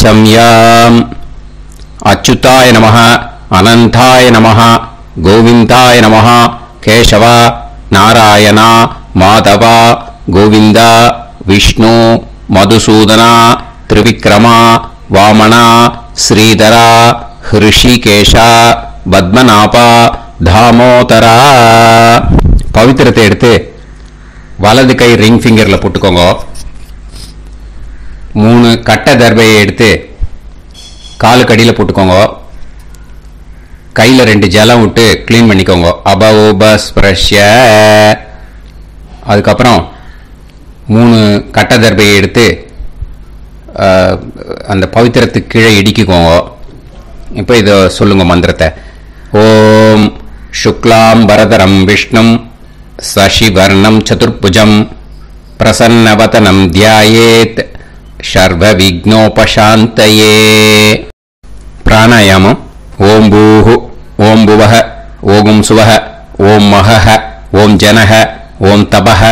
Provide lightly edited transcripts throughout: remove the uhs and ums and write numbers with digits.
आचम्याम् अच्युताय नमः अनंताय नमः गोविंदाय नमः केशव नारायण माधव गोविंद विष्णु मधुसूदन त्रिविक्रम वामन श्रीधर ऋषिकेश पद्मनाभ दामोदर पवित्रத்தை எடுத்து வலது கை ரிங் ஃபிங்கர்ல போட்டுக்கோங்க. 3 கட்ட தர்பையை எடுத்து காலுக்கு அடியில் போட்டுக்கோங்க. கையில் 2 ஜலம் விட்டு க்ளீன் பண்ணிக்கோங்க. அபஓபஸ்பிரஷ்ய. அதுக்கப்புறம் 3 கட்ட தர்பையை எடுத்து அந்த பவித்திரத்துக்கு கீழே இடிக்கிக்கோங்க. இப்போ இதை சொல்லுங்க மந்திரத்தை. ஓம் சுக்லாம் வரதரம் விஷ்ணும் சசிவர்ணம் சதுர்புஜம் பிரசன்னவதனம் தியாயேத் சர்வ விக்னோபசாந்தயே. பிராணாயாமம். ஓம் பூஹு ஓம் புவஹ ஓகும் சுவஹ ஓம் மஹஹ ஓம் ஜனஹ ஓம் தபஹ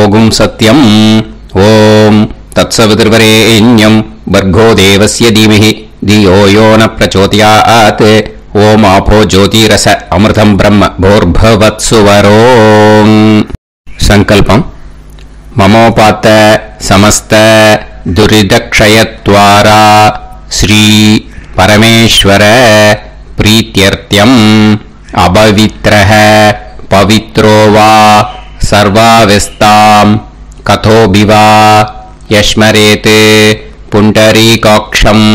ஓகும் சத்யம் ஓம் தத்சவிதுர்வரேண்யம் பர்கோ தேவஸ்ய தீமஹி தியோ யோ ந பிரச்சோதயாத் ஓம் ஆபோ ஜோதிரச அமிர்தம் பிரம்ம போர்பவத்சுவரோம். சங்கல்பம். மமோபாத்த சமஸ்த துரிதக்ஷயத்வாரா ஸ்ரீ பரமேஸ்வர प्रीत्यर्थ्यम् अपवित्रः पवित्रो वा सर्वावस्थाम् कथोऽभिवा यस्मरेत् पुण्डरीकाक्षम्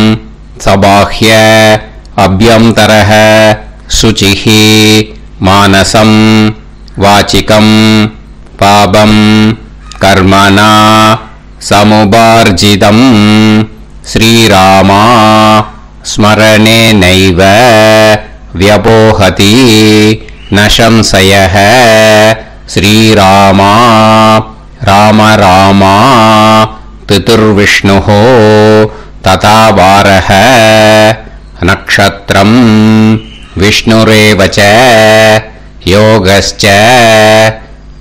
सबाह्य अभ्यन्तरः शुचिः मानसम् वाचिकम् पापम् कर्मणा समुपार्जितम् श्रीरामा स्मरणे नैव व्यपोहति न संशयः. श्रीरामा राम रामा पितुर्विष्णुः तथा वारः नक्षत्रं विष्णुरेव च योगश्च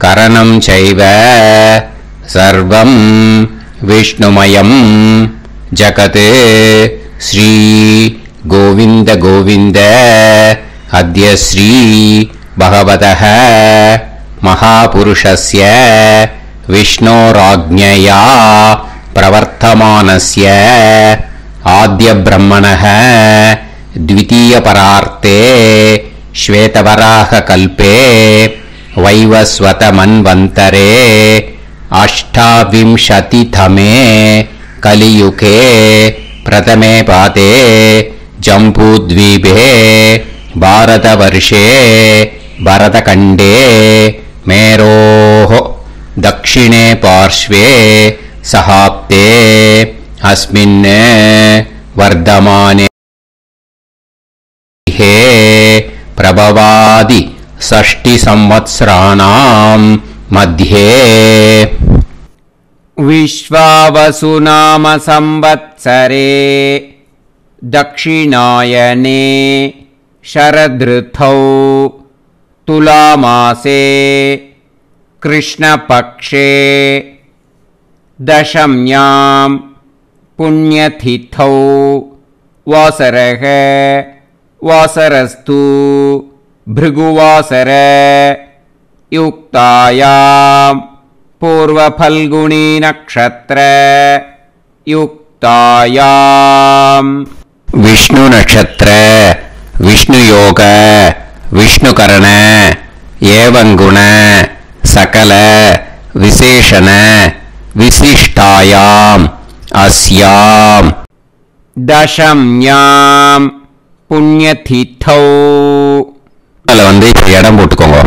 करणं चैव सर्वं विष्णुमयं जगत्. श्री गोविंद गोविंद अद्य श्री भगवतः महापुरुषस्य विष्णोराज्ञया प्रवर्तमानस्य आद्य ब्रह्मणः द्वितीयपरार्थे श्वेतवराह कल्पे वैवस्वतमन्वन्तरे अष्टाविंशतितमे कलियुगे प्रथमे पादे जम्बूद्वीपे भारतवर्षे भरतखण्डे मेरोः दक्षिणे पार्श्वे सहाब्दे अस्मिन् वर्धमाने प्रभवादि षष्टिसंवत्सराणां मध्ये विश्वावसुनाम संवत्सरे दक्षिणायने शरदृतौ तुलामासे कृष्णपक्षे दशम्यां पुण्यतिथौ वासरः वासरस्तु भृगुवासर युक्तायां पूर्व फल्गुनी नक्षत्र युक्तायाम. विष्णु नक्षत्र विष्णु योग विष्णुकरण एवं गुण सकल विशेषण विशिष्टायाम अस्याम दशम्याम पुण्यतिथौ. அதில் வந்து இப்போ இடம் போட்டுக்கோங்க.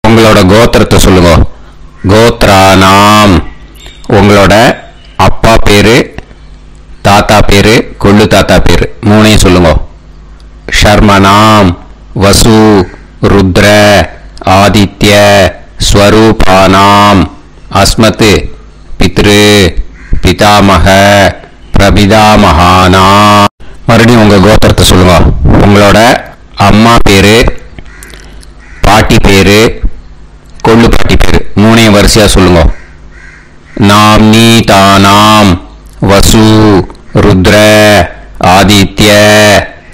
உங்களோட கோத்திரத்தை சொல்லுங்க. கோத்ரானாம். உங்களோட அப்பா பேரு, தாத்தா பேரு, கொள்ளு தாத்தா பேரு மூணையும் சொல்லுங்க. ஷர்மனாம் வசு ருத்ர ஆதித்ய ஸ்வரூபானாம் அஸ்மத் பித்ரு பிதாமக பிரபிதாமகானாம். மறுபடியும் உங்க கோத்திரத்தை சொல்லுங்க. உங்களோட அம்மா பேரு, பாட்டி பேரு, கொள்ளு பாட்டி பேரு வரிசையா சொல்லுங்க. நாம்னி தானாம் வசு रुद्र आदित्य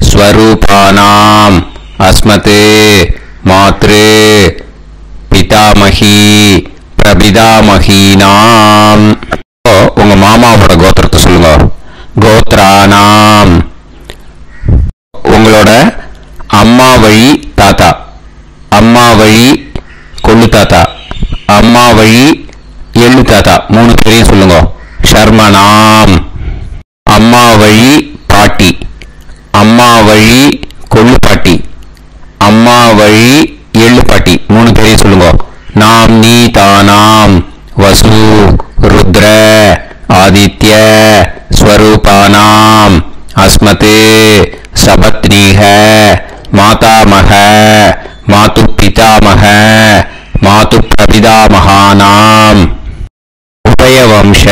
स्वरूपानाम् अस्मते मातृ पितामही प्रपितामहीनाम् உங்க மாமாவோட கோத்திரத்தை சொல்லுங்க. கோத்ரானாம் உங்களோட அம்மா வழி தாத்தா, அம்மா வழி கொள்ளு தாத்தா, அம்மா வழி எள்ளு தாத்தா, 3 பேரையும் சொல்லுங்க. ஷர்மனாம் அம்மா வழி பாட்டி, அம்மா வழி கொள்ளு பாட்டி, அம்மா வழி எள்ளு பாட்டி, 3 பேரையும் சொல்லுங்க. நாம் நீ தானாம் வசு रुद्र आदित्य स्वरूपानाम अस्मते सपत्नीः मातामह मातु पितामह मातु प्रपितामहानाम उभयवंश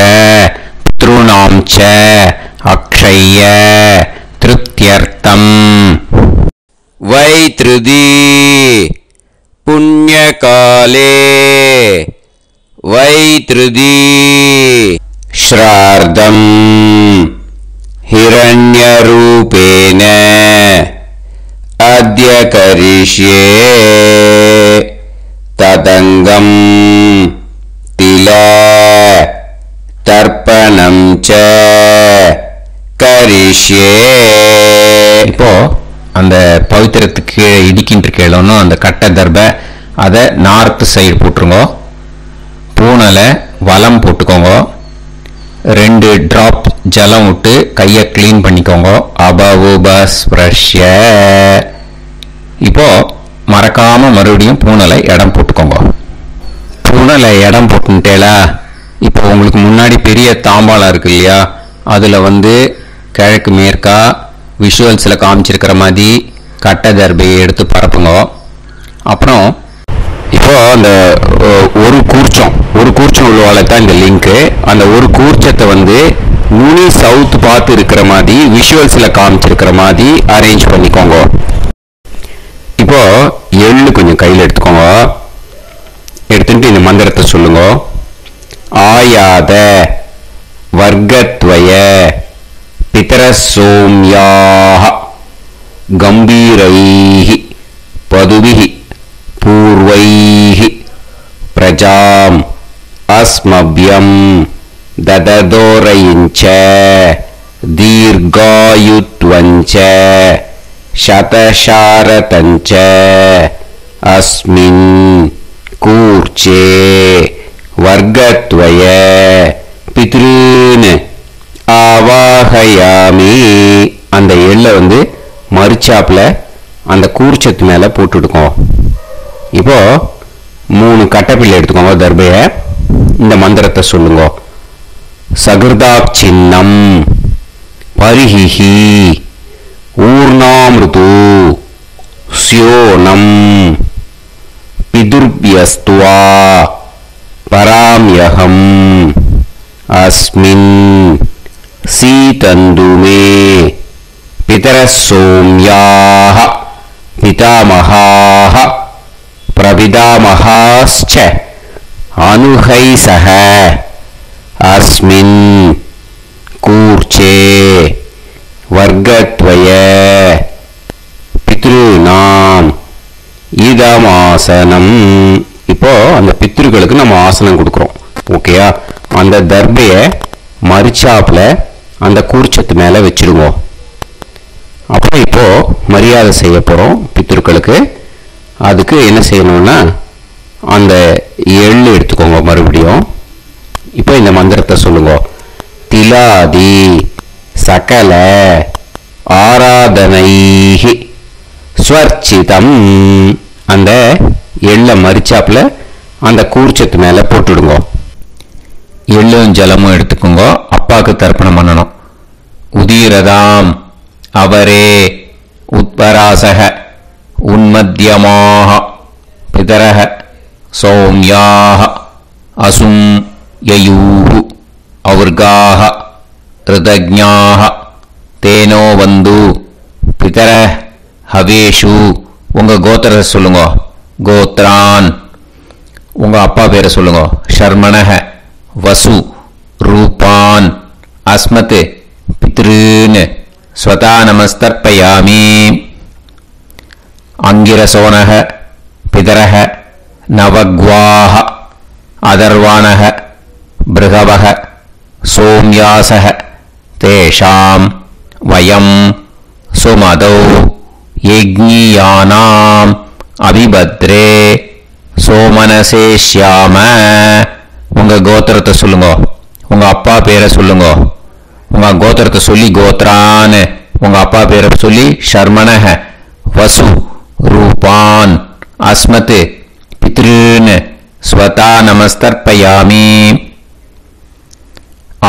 पितॄणां च अक्षय्य तृप्त्यर्थम् वैतृदी पुण्यकाले वैतृदी श्रार्धम् हिरण्यरूपेण अद्य करिष्ये तदङ्गम् तिल तर्पणं च करिष्ये. இப்போ அந்த பவித்திரத்துக்கு இடிக்கின்ற கேளோன்னு அந்த கட்டை தர்பை அதை நார்த் சைடு போட்டுருங்க. பூனலை வலம் போட்டுக்கோங்க. 2 டிராப் ஜலம் விட்டு கையை கிளீன் பண்ணிக்கோங்க. அபவுபஸ்ப்ரஷ்ய. இப்போ மறக்காம மறுபடியும் பூனலை இடம் போட்டுக்கோங்க. பூனலை இடம் போட்டுட்டேலா. இப்போ உங்களுக்கு முன்னாடி பெரிய தாம்பாளம் இருக்கு இல்லையா, அதில் கிழக்கு மேற்கா விஷுவல்ஸில் காமிச்சிருக்கிற மாதிரி கட்டை தர்பையை எடுத்து பரப்புங்க. அப்புறம் இப்போ அந்த ஒரு கூர்ச்சம் உள்ளவால தான் இந்த லிங்க்கு. அந்த ஒரு கூர்ச்சத்தை நுனி சவுத் பார்த்து இருக்கிற மாதிரி விஷுவல்ஸில் காமிச்சிருக்கிற மாதிரி அரேஞ்ச் பண்ணிக்கோங்க. இப்போ எள்ளு கொஞ்சம் கையில் எடுத்துக்கோங்க. எடுத்துட்டு இந்த மந்திரத்தை சொல்லுங்க. ஆயாத வர்க்கத்வய பிதரசோம்யாக கம்பீரைஹி பதுபிஹி பூர்வைஹி பிரஜாம் அஸ்மப்யம் தததோரயிஞ்ச தீர்காயுத்வஞ்ச சதசாரதஞ்ச அஸ்மின் கூர்ச்சே வர்க்கத்வய பித்ருன் ஆவாஹயாமி. அந்த எள்ளை மரிச்சாப்புல அந்த கூர்ச்சத்து மேலே போட்டுடுக்கோம். இப்போ 3 கட்டைப்பிள்ளை எடுத்துக்கோங்க. தர்பையை இந்த மந்திரத்தை சொல்லுங்க. சகிருதாப் சின்னம் பரிஹிஹி ஊர்ணாமிருது ஸ்யோனம் பிதுர்பியஸ்துவா பராம்யகம் அஸ்மின் சீதந்துமே பிதரசோம்யாக பிதாமகாः प्रपितामहाश्च अनुहैसः अस्मिन् कूर्चे वर्गत्वय பித்ருநாம் இதமாசனம். இப்போ அந்த பித்ருக்களுக்கு நம்ம ஆசனம் கொடுக்குறோம். ஓகேயா? அந்த தர்பையை மரிச்சாப்புல அந்த கூர்ச்சத்து மேலே வச்சிருவோம். அப்புறம் இப்போ மரியாதை செய்ய போகிறோம் பித்ருக்களுக்கு. அதுக்கு என்ன செய்யணும்னா அந்த எள்ளு எடுத்துக்கோங்க. மறுபடியும் இப்போ இந்த மந்திரத்தை சொல்லுங்க. திலாதி சகல ஆராதனைஹி ஸ்வர்ச்சிதம். அந்த எள்ளை மரிச்சாப்புல அந்த கூர்ச்சத்து மேலே போட்டுடுங்க. எள்ளும் ஜலமும் எடுத்துக்கோங்க. அப்பாவுக்கு தர்ப்பணம் பண்ணணும். உதீரதாம் அவரே உத்பராசக உன்மத்யமாக பிதரக சௌம்யாக அசும் யயூஹு அவர்காக ரிதஜ்ஞாக தேனோ வந்து பிதர ஹவேஷு. உங்கள் கோத்திரத்தை சொல்லுங்க. கோத்ரான். உங்கள் அப்பா பேரை சொல்லுங்க. ஷர்மணக வசு ரூபான் அஸ்மத் பித்ருன் ஸ்வதா நமஸ்தர்ப்பயாமி. அங்கிரசோனக பிதரக நவக்வாஹ அதர்வாணக பிருகவக சோம்யாசக தேஷாம் வயம் சுமதௌ யஜ்ஞியானாம் அபிபத்ரே சோமனசேஷ்யாம. உங்க கோத்திரத்தை சொல்லுங்க, உங்க அப்பா பேரை சொல்லுங்க. உங்க கோத்திரத்தை சொல்லி கோத்ரான், உங்க அப்பா பேரை சொல்லி ஷர்மணஹ வசு ரூபான் அஸ்மத் பித்ருன் ஸ்வதா நமஸ்தர்ப்பயாமி.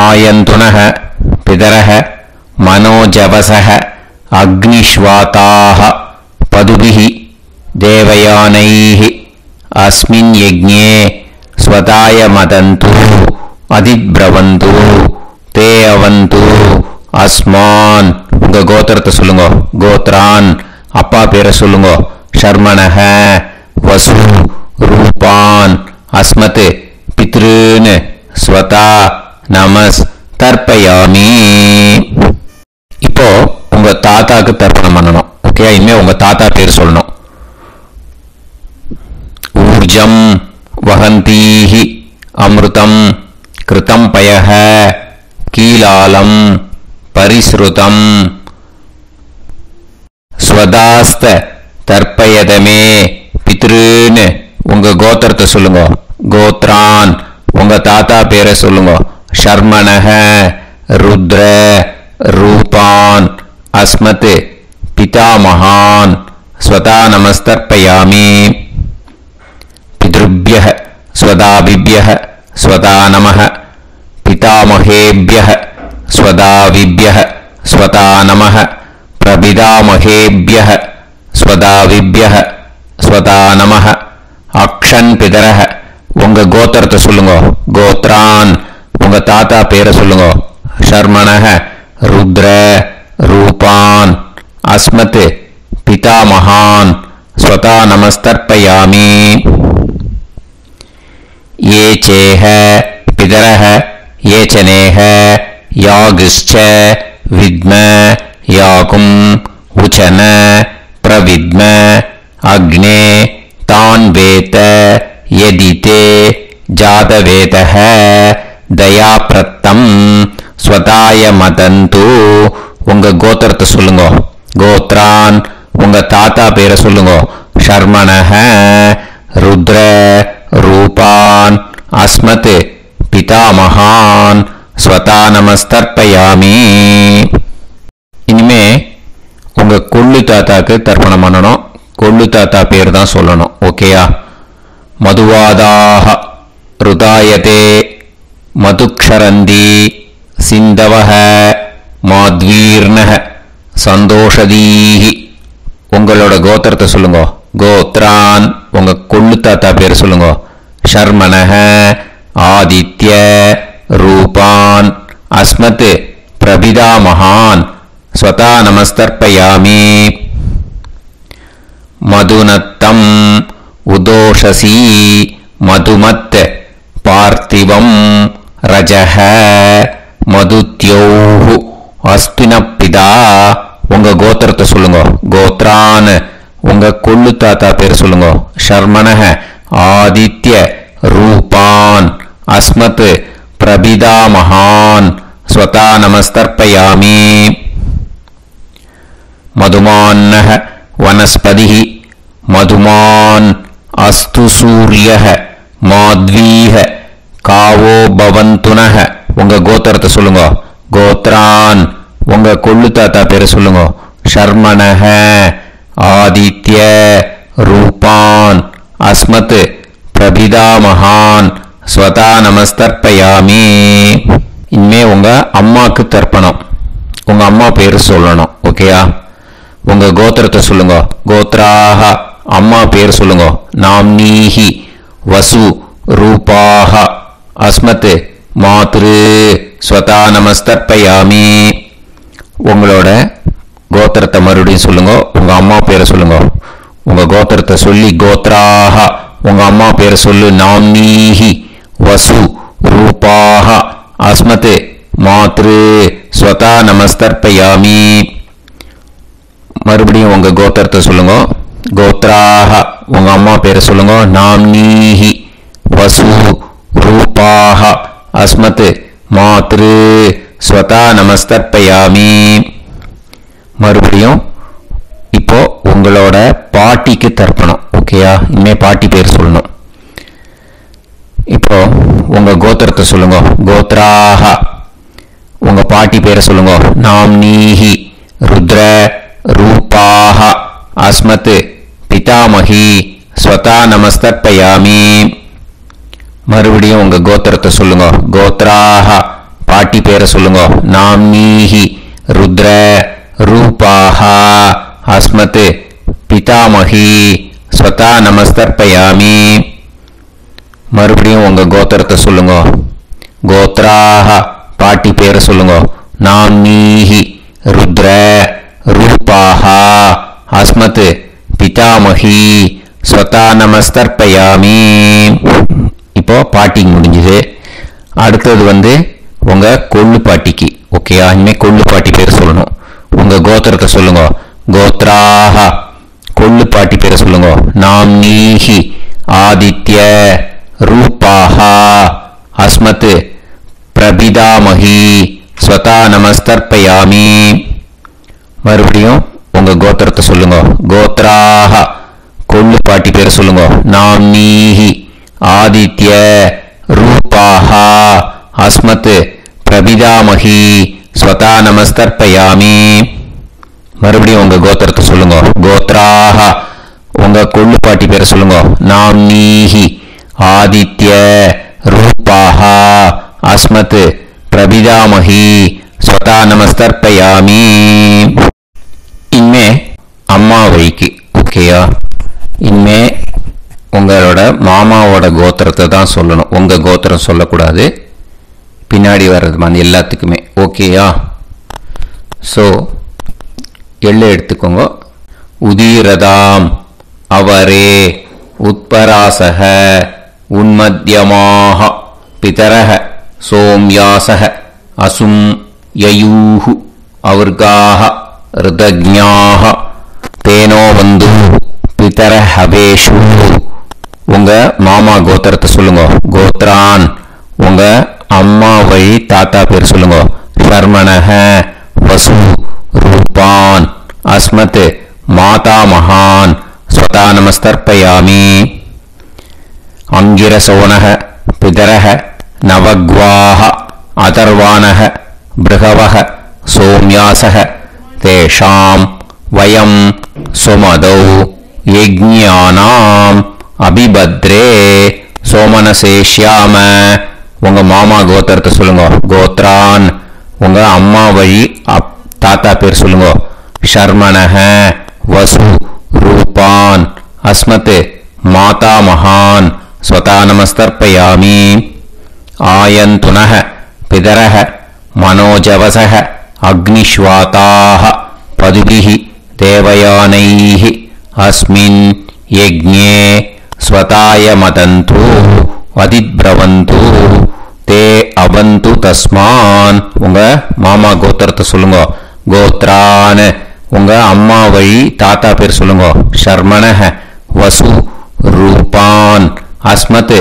ஆயந்துனஹ பிதரஹ மனோஜவசஹ அக்னிஷ்வாதாஹ பதுபிஹி தேவயானைஹ அஸ்மின் யஜ்ஞே ஸ்வதாய மதந்து அதிப்ரவந்து தே அவது அஸ்மான். உங்க கோத்திரத்தை சொல்லுங்க, கோத்ரான் அப்பா பேரை சொல்லுங்க. ஷர்மணஹ வசு ரூபான் அஸ்மத் பித்ருன் ஸ்வதா நமஸ் தர்ப்பயாமி. இப்போ உங்க தாத்தாக்கு தர்ப்பணம் பண்ணணும். ஓகே, இனிமே உங்க தாத்தா பேர் சொல்லணும். ஊர்ஜம் வஹந்தீஹி அமிர்தம் கிருதம் பயஹ கீலாலம் பரிஸ்ருதம் ஸ்வதாஸ்த தர்ப்பயதமே பித்ருன். உங்க கோத்திரத்தை சொல்லுங்க, கோத்ரான் உங்க தாத்தா பேரை சொல்லுங்க. ஷர்மணஹ ருத்ர ரூபான் அஸ்மத் பிதாமகான் ஸ்வதா நமஸ்தர்ப்பயாமி. பித்ருப்யஹ ஸ்வதாபிப்யஹ ஸ்வதா நமஹ பிதாமகேப்யஹ ஸ்வதாவிப்யஹ ஸ்வதா நமஹ பிரபிதாமகேப்யஹ ஸ்வதாவிப்யஹ ஸ்வதா நமஹ. அக்ஷன் பிதரஹ உங்க கோத்திரத்தை சொல்லுங்க, கோத்ரான் உங்க தாத்தா பேரை சொல்லுங்க. ஷர்மணஹ ருத்ர ரூபான் அஸ்மத் பிதாமகான் ஸ்வதா நமஸ்தர்ப்பயாமி. ये चेह पितरः ये चनेह यागश्च विद्म याकुम् उचन प्रविद्म अग्ने तान् वेत यदिते जातवेतः दयाप्रत्तम् स्वताय मदन्तु. உங்க கோத்திரத்தை சொல்லுங்க, கோத்ரான் உங்க தாத்தா பேரை சொல்லுங்க. ஷர்மணஹ ருத்ர ரூபான் அஸ்மத் பிதாமகான் ஸ்வதா நமஸ்தர்ப்பயாமி. இனிமே உங்க கொள்ளு தாத்தாக்கு தர்ப்பணம் பண்ணணும். கொள்ளு தாத்தா பேர் தான் சொல்லணும். ஓகேயா? மதுவாதாக ருதாயதே மதுக்ஷரந்தி சிந்தவஹ மாத்வீர்ணஹ சந்தோஷதீஹி. உங்களோட கோத்திரத்தை சொல்லுங்க, கோத்ரான் உங்க கொள்ளு தாத்தா பேர் சொல்லுங்க. ஷர்மணஹ ஆதித்ய ரூபான் அஸ்மத் பிரபிதாமகான் ஸ்வதா நமஸ்தர்ப்பயாமி. மதுநத்தம் உதோஷசி மதுமத் பார்த்திவம் ரஜஹ மதுத்யோஹு அஸ்பினப்பிதா. உங்க கோத்திரத்தை சொல்லுங்க, கோத்ரான் உங்க கொள்ளு தாத்தா பேர் சொல்லுங்க. ஷர்மணஹ ஆதித்ய ரூபான் அஸ்மத் பிரபிதாமகான் ஸ்வதா நமஸ்தர்ப்பயாமி. மதுமான்னஹ வனஸ்பதிஹி மதுமான் அஸ்து சூரியஹ மாத்வீஹ காவோ பவந்துனஹ. உங்க கோத்திரத்தை சொல்லுங்க, கோத்ரான் உங்க கொள்ளு தாத்தா பேரை சொல்லுங்க. ஷர்மணஹ ஆதித்ய ரூபான் அஸ்மத் பிரபிதாமகான் ஸ்வதா நமஸ்தர்ப்பயாமி. இனிமே உங்க அம்மாக்கு தர்ப்பணம். உங்க அம்மா பேரு சொல்லணும். ஓகேயா? உங்க கோத்திரத்தை சொல்லுங்க, கோத்ராஹ அம்மா பேர் சொல்லுங்க. நாம்னீஹி வசு ரூபாஹ அஸ்மத் மாத்ரு ஸ்வதா நமஸ்தர்ப்பயாமி. உங்களோட கோத்திரத்தை மறுபடியும் சொல்லுங்க, உங்க அம்மா பேரை சொல்லுங்க. உங்க கோத்திரத்தை சொல்லி கோத்ராஹ உங்க அம்மா பேரை சொல்லு. நாம்னீஹி வசு ரூபாஹ அஸ்மத் மாத்ரு ஸ்வதா நமஸ்தர்ப்பயாமி. மறுபடியும் உங்க கோத்திரத்தை சொல்லுங்க. கோத்ராஹ உங்க அம்மா பேரை சொல்லுங்க. நாம்னீஹி வசு ரூபாஹ அஸ்மத் மாத்ரு ஸ்வதா நமஸ்தர்ப்பயாமி. மறுபடியும் இப்போ உங்களோட பாட்டிக்கு தர்ப்பணம். ஓகேயா? இனிமே பாட்டி பேர் சொல்லணும். இப்போ உங்க கோத்திரத்தை சொல்லுங்க. கோத்ராஹ உங்க பாட்டி பேரை சொல்லுங்க. நாம்னீஹி ருத்ர ரூபாஹ அஸ்மத் பிதாமகி ஸ்வதா நமஸ்தர்ப்பயாமி. மறுபடியும் உங்க கோத்திரத்தை சொல்லுங்க. கோத்ராஹ பாட்டி பேரை சொல்லுங்க. நாம்னீஹி ருத்ர ரூபாஹ அஸ்மத் பிதாமகி ஸ்வதா நமஸ்தர்ப்பயாமி. மறுபடியும் உங்க கோத்திரத்தை சொல்லுங்க. கோத்ராஹ பாட்டி பேரை சொல்லுங்க. நாம்னீஹி ருத்ர ரூபாஹ அஸ்மத் பிதாமகி ஸ்வதா நமஸ்தர்ப்பயாமி. இப்போ பாட்டிக்கு முடிஞ்சது. அடுத்தது உங்க கொள்ளு பாட்டிக்கு. ஓகேயா? இனிமே கொள்ளு பாட்டி பேர் சொல்லணும். உங்க கோத்திரத்தை சொல்லுங்க. கோத்ராஹ கொள்ளு பாட்டி பேரை சொல்லுங்க. நாம்னீஹி ஆதித்ய ரூபாஹ அஸ்மத் பிரபிதாமகி ஸ்வதா நமஸ்தர்ப்பயாமி. மறுபடியும் உங்க கோத்திரத்தை சொல்லுங்க. கோத்ராஹ கொள்ளு பாட்டி பேரை சொல்லுங்க. நாம்னீஹி ஆதித்ய ரூபாஹ அஸ்மத் பிரபிதாமகி ஸ்வதா நமஸ்தர்ப்பயாமி. மறுபடியும் உங்க கோத்திரத்தை சொல்லுங்க. கோத்ராஹ உங்க கொள்ளு பாட்டி பேரை சொல்லுங்க. நாம்னீஹி ஆதித்ய ரூபாஹ அஸ்மத் பிரபிதாமகி ஸ்வதா நமஸ்தர்ப்பயாமி. இனிமே அம்மா வழிக்கு. ஓகேயா? இனிமே உங்களோட மாமாவோட கோத்திரத்தை தான் சொல்லணும். உங்க கோத்திரம் சொல்லக்கூடாது. பின்னாடி வர்றது எல்லாத்துக்குமே. ஓகேயா? ஸோ எள்ளு எடுத்துக்கோங்க. உதீரதாம் அவரே உத்பராசக உன்மத்யமாக பிதரக சோம்யாசக அசும் யயூஹு அவர்காக ருதஜ்ஞாக தேனோ வந்து பிதர ஹவேஷு. உங்க மாமா கோத்திரத்தை சொல்லுங்க. கோத்ரான் உங்க அம்மா வழி தாத்தா பேர் சொல்லுங்க. ஷர்மணஹ வசு ரூபான் அஸ்மத் மாதா மகான் ஸ்வதா நமஸ்தர்ப்பயாமி. அங்கிரசோனஹ பிதரஹ நவக்வாஹ அதர்வாணஹ பிருகவஹ சோம்யாசஹ தேஷாம் வயம் சுமதௌ யஜ்ஞானாம் அபிபத்ரே சோமனசேஷ்யாம. உங்க மாமா கோத்திரத்தை சொல்லுங்க. கோத்ரான் உங்க அம்மா வழி தாத்தா பேர் சொல்லுங்க. ஷர்மணஹ வசு ரூபான் அஸ்மத் மாதா மகான் ஸ்வதா நமஸ்தர்ப்பயாமி. ஆயந்துனஹ பிதரஹ மனோஜவசஹ அக்னிஷ்வாதாஹ பதுபிஹி தேவயானைஹி அஸ்மின் யஜ்ஞே ஸ்வதாய மதந்து வதித்ப்ரவந்து தே அவந்து தஸ்மான். உங்க மாமா கோத்திரத்தை சொல்லுங்க. கோத்ரான் உங்க அம்மா வழி தாத்தா பேர் சொல்லுங்க. ஷர்மணஹ வசு ரூபான் அஸ்மத்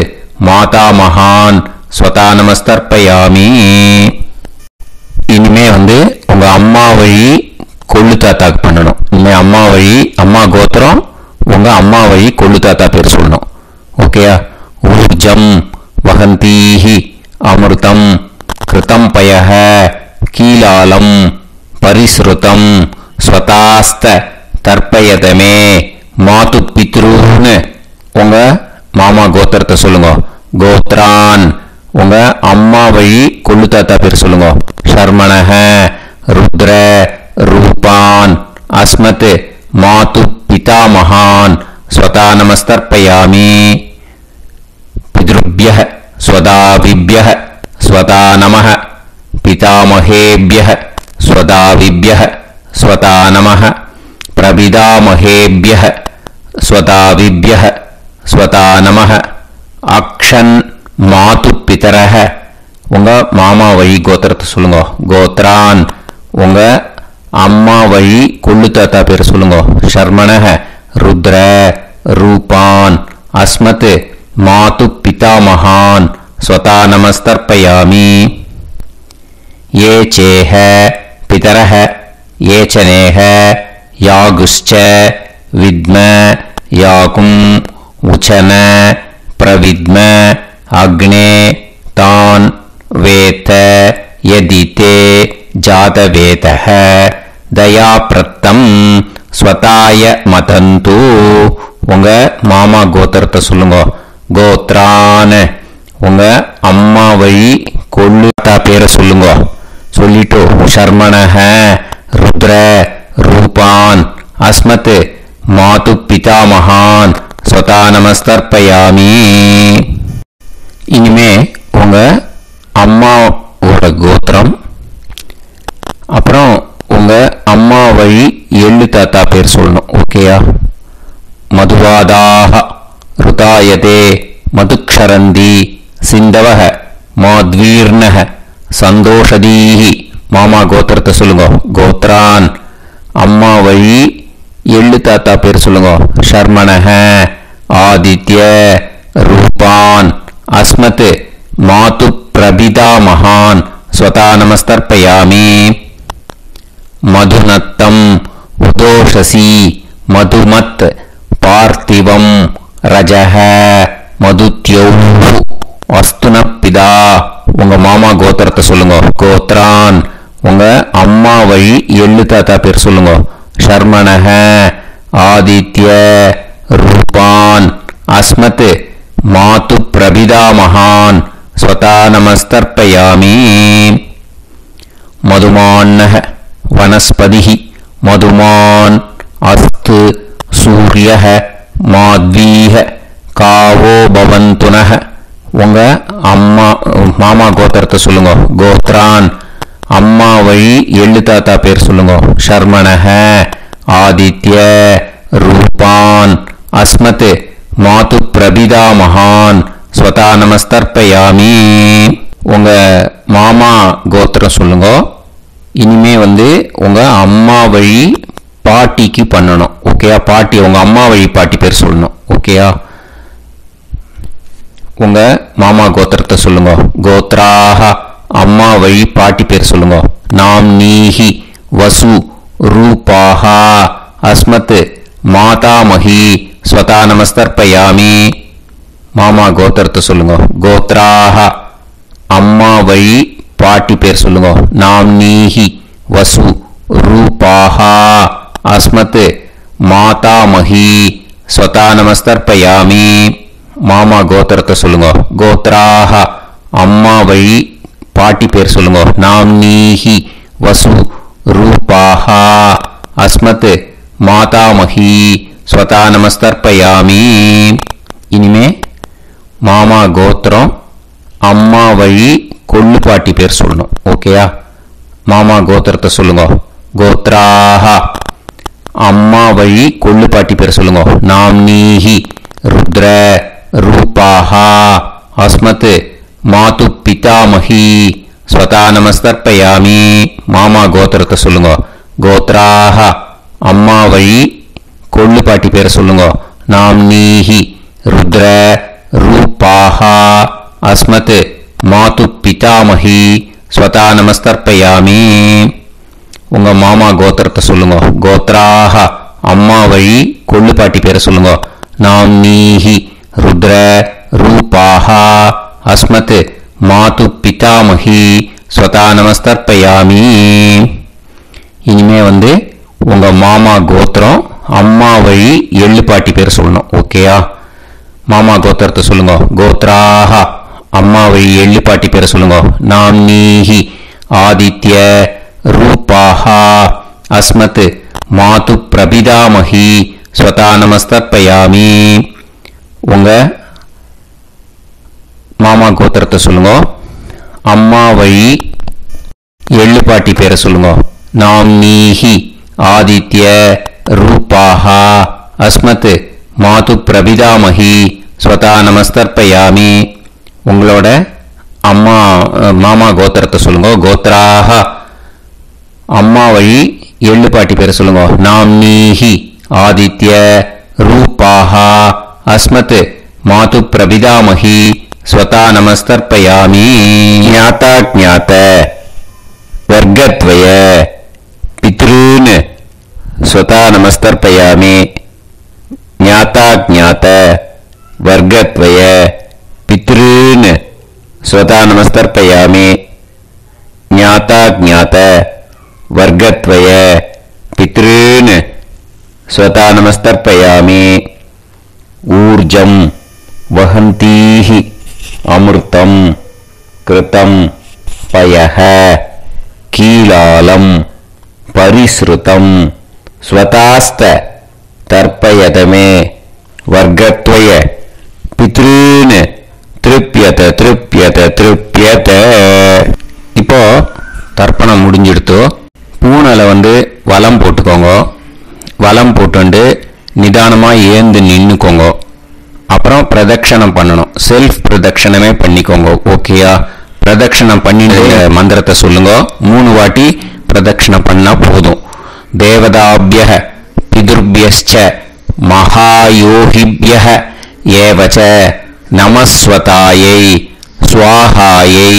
மாதா மகான் ஸ்வதா நமஸ்தர்ப்பயாமி. இனிமே உங்க அம்மா வழி கொள்ளு தாத்தாக்கு பண்ணணும். இனிமே அம்மா வழி அம்மா கோத்திரம் உங்க அம்மா வழி கொள்ளு தாத்தா பேர் சொல்லணும். ஓகேயா? ஊர்ஜம் வகந்தீஹி அமிர்தம் கிருதம் பயஹ கீலாலம் பரிஸ்ருதம் ஸ்வதாஸ்த தர்ப்பயதமே மாது பித்ருன்னு. உங்க மாமா கோத்திரத்தை சொல்லுங்க. கோத்ரான் உங்க அம்மா வழி கொள்ளு தாத்தா பேர் சொல்லுங்க. ஷர்மணஹ ருத்ர ரூபான் அஸ்மத் மாது பிதாமகான் ஸ்வதா நமஸ்தர்ப்பயாமி. பித்ருभ्यः स्वदाविभ्यः स्वदा नमः पितामहेभ्यः स्वदाविभ्यः स्वदा नमः प्रपितामहेभ्यः स्वदाविभ्यः स्वदा नमः अक्षन् मातुपितरः உங்க மாமா வழி கோத்திரத்தை சொல்லுங்க. கோத்ரான். உங்க அம்மா வழி கொள்ளு தாத்தா பேர் சொல்லுங்க. ஷர்மணஹ ருத்ர ரூபான் அஸ்மத் மாது பிதாமகான் ஸ்வதா நமஸ்தர்ப்பயாமி. ये चेह पितरः ये च नेह यागुश्च विद्म याकुं उचन प्रविद्म अग्ने तान् वेत यदिते जातवेतः दयाप्रत्तं स्वताय मतन्तु. உங்க மாமா கோத்திரத்தை சொல்லுங்க. கோத்ரான். உங்க அம்மா வழி கொள்ளு பேரை சொல்லுங்க. சொல்லிட்டு ஷர்மணஹ ருத்ர ரூபான் அஸ்மத் மாது பிதாமகான் ஸ்வதா நமஸ்தர்ப்பயாமி. இனிமே உங்க அம்மாவோட கோத்திரம், அப்புறம் உங்க அம்மா வழி எள்ளு தாத்தா பேர் சொல்லணும். ஓகேயா? மதுவாதாக ருதாயதே மதுக்ஷரந்தி சிந்தவஹ மாத்வீர்ணஹ சந்தோஷதீஹி. மாமா கோத்திரத்தை சொல்லுங்க. கோத்ரான். அம்மா வழி எள்ளு தாத்தா பேர் சொல்லுங்க. ஷர்மணஹ ஆதித்ய ரூபான் அஸ்மத் மாது பிரபிதா மகான் ஸ்வதா நமஸ்தர்ப்பயாமி. மதுநத்தம் உதோஷசி மதுமத் பார்த்திவம் ரஜஹ மதுத்யௌ அஸ்துனப்பிதா. உங்க மாமா கோத்திரத்தை சொல்லுங்க. கோத்ரான். உங்க அம்மா வழி எள்ளு தாத்தா பேர் சொல்லுங்க. ஷர்மணஹ ஆதித்ய ரூபான் அஸ்மத் மாது பிரபிதா மகான் ஸ்வதா நமஸ்தர்ப்பயாமி. மதுமான்னஹ வனஸ்பதிஹ மதுமான் அஸ்து சூரியஹ மாத்வீஹ காவோ பவந்துனஹ. உங்க அம்மா மாமா கோத்திரத்தை சொல்லுங்க. கோத்ரான். அம்மா வழி எள்ளு தாத்தா பேர் சொல்லுங்க. ஷர்மணஹ ஆதித்ய ரூபான் அஸ்மத் மாது பிரபிதா மகான் ஸ்வதா நமஸ்தர்ப்பயாமி. உங்க மாமா கோத்திரம் சொல்லுங்க. இனிமே உங்க அம்மா வழி பாட்டிக்கு பண்ணணும். ஓகேயா? பாட்டி உங்க அம்மா வழி பாட்டி பேர் சொல்லணும். ஓகேயா? உங்க மாமா கோத்திரத்தை சொல்லுங்க. கோத்ராஹ. அம்மா வழி பாட்டி பேர் சொல்லுங்க. நாம் நீஹி வசு ரூபாஹா அஸ்மத் மாதாமஹி ஸ்வதா நமஸ்தர்ப்பயாமி. மாமா கோத்திரத்தை சொல்லுங்க. கோத்ராஹ. அம்மா வழி பாட்டி பேர் சொல்லுங்க. நாம் நீஹி வசு ரூபாஹா அஸ்மத் மாதாமஹி ஸ்வதா நமஸ்தர்ப்பயாமி. மாமா கோத்திரத்தை சொல்லுங்க. கோத்ராஹ. அம்மா வழி பாட்டி பேர் சொல்லுங்க. நாம் நீஹி வசு ரூபாஹா அஸ்மத் மாதாமஹி ஸ்வதா நமஸ்தர்ப்பயாமி. இனிமே மாமா கோத்திரம் அம்மா வழி கொள்ளு பாட்டி பேர் சொல்லணும். ஓகேயா? மாமா கோத்திரத்தை சொல்லுங்க. கோத்ராஹ. அம்மா வழி கொள்ளு பாட்டி பேர் சொல்லுங்க. நாம் நீஹி ருத்ர ரூபாஹா அஸ்மத் மாது பிதாமஹி ஸ்வதா நமஸ்தர்ப்பயாமி. மாமா கோத்திரத்தை சொல்லுங்க. கோத்ராஹ. அம்மா வழி கொள்ளு பாட்டி பேர் சொல்லுங்க. நாம் நீஹி ருத்ர ரூபாஹா அஸ்மத் மாது பிதாமஹி ஸ்வதா நமஸ்தர்ப்பயாமி. உங்க மாமா கோத்திரத்தை சொல்லுங்க. கோத்ராஹ. அம்மா வழி கொள்ளு பாட்டி பேரை சொல்லுங்க. நாம் நீஹி ருத்ர ரூபாஹா அஸ்மத் மாது பிதாமஹி ஸ்வதா நமஸ்தர்ப்பயாமி. இனிமே உங்க மாமா கோத்திரம் அம்மா வழி எள்ளு பாட்டி பேர் சொல்லணும். ஓகேயா? மாமா கோத்திரத்தை சொல்லுங்க. கோத்ராஹ. அம்மா வழி எள்ளு பாட்டி பேரை சொல்லுங்க. நாம் நீஹி ஆதித்ய ரூபாஹா அஸ்மத் மாது பிரபிதாமஹி ஸ்வதா நமஸ்தர்ப்பயாமி. உங்க மாமா கோத்திரத்தை சொல்லுங்க. அம்மா வழி எள்ளு பாட்டி பேரை சொல்லுங்க. நாம் நீஹி ஆதித்ய ரூபாஹா அஸ்மத் மாது பிரபிதாமஹி ஸ்வதா நமஸ்தர்ப்பயாமி. உங்களோட அம்மா மாமா கோத்திரத்தை சொல்லுங்க. கோத்ராக அம்மா வழி எள்ளு பாட்டி பேரை சொல்லுங்க. நாம்னீஹி ஆதித்ய ரூபாக அஸ்மத் மாது பிரபிதாமஹி ஸ்வதா நமஸ்தர்ப்பயாமி. ஞாதா ஞாத வர்க்கத்வய பித்ருன் ஸ்வதா நமஸ்தர்ப்பயாமி. ஞாதா ஞாத வர்க்கத்வய பித்ருன் ஸ்வதா நமஸ்தர்ப்பயாமி. ஞாதா ஞாத வர்க்கத்வய பித்ருன் ஸ்வதா நமஸ்தர்ப்பயாமி. ஊர்ஜம் வஹந்தீஹி அமிர்தம் கிருதம் பயஹ கீலாலம் பரிஸ்ருதம் ஸ்வதாஸ்த தர்ப்பயதமே. வர்க்கத்வய பித்ருன் திருப்யத திருப்யத திருப்யத. இப்போ தர்ப்பணம் முடிஞ்சிடுத்து. பூனலை வலம் போட்டுக்கோங்க. வலம் போட்டு நிதானமாக ஏந்து நின்றுக்கோங்க. அப்புறம் பிரதட்சணம் பண்ணணும். செல்ஃப் பிரதட்சணமே பண்ணிக்கோங்க. ஓகேயா? பிரதட்சணம் பண்ணிட்டு மந்திரத்தை சொல்லுங்க. 3 வாட்டி பிரதட்சணம் பண்ணா போதும். தேவதாபிய பிதுர்பியஸ்ச மகாயோகிபிய ஏவச நமஸ்வதாயை ஸ்வாஹாயை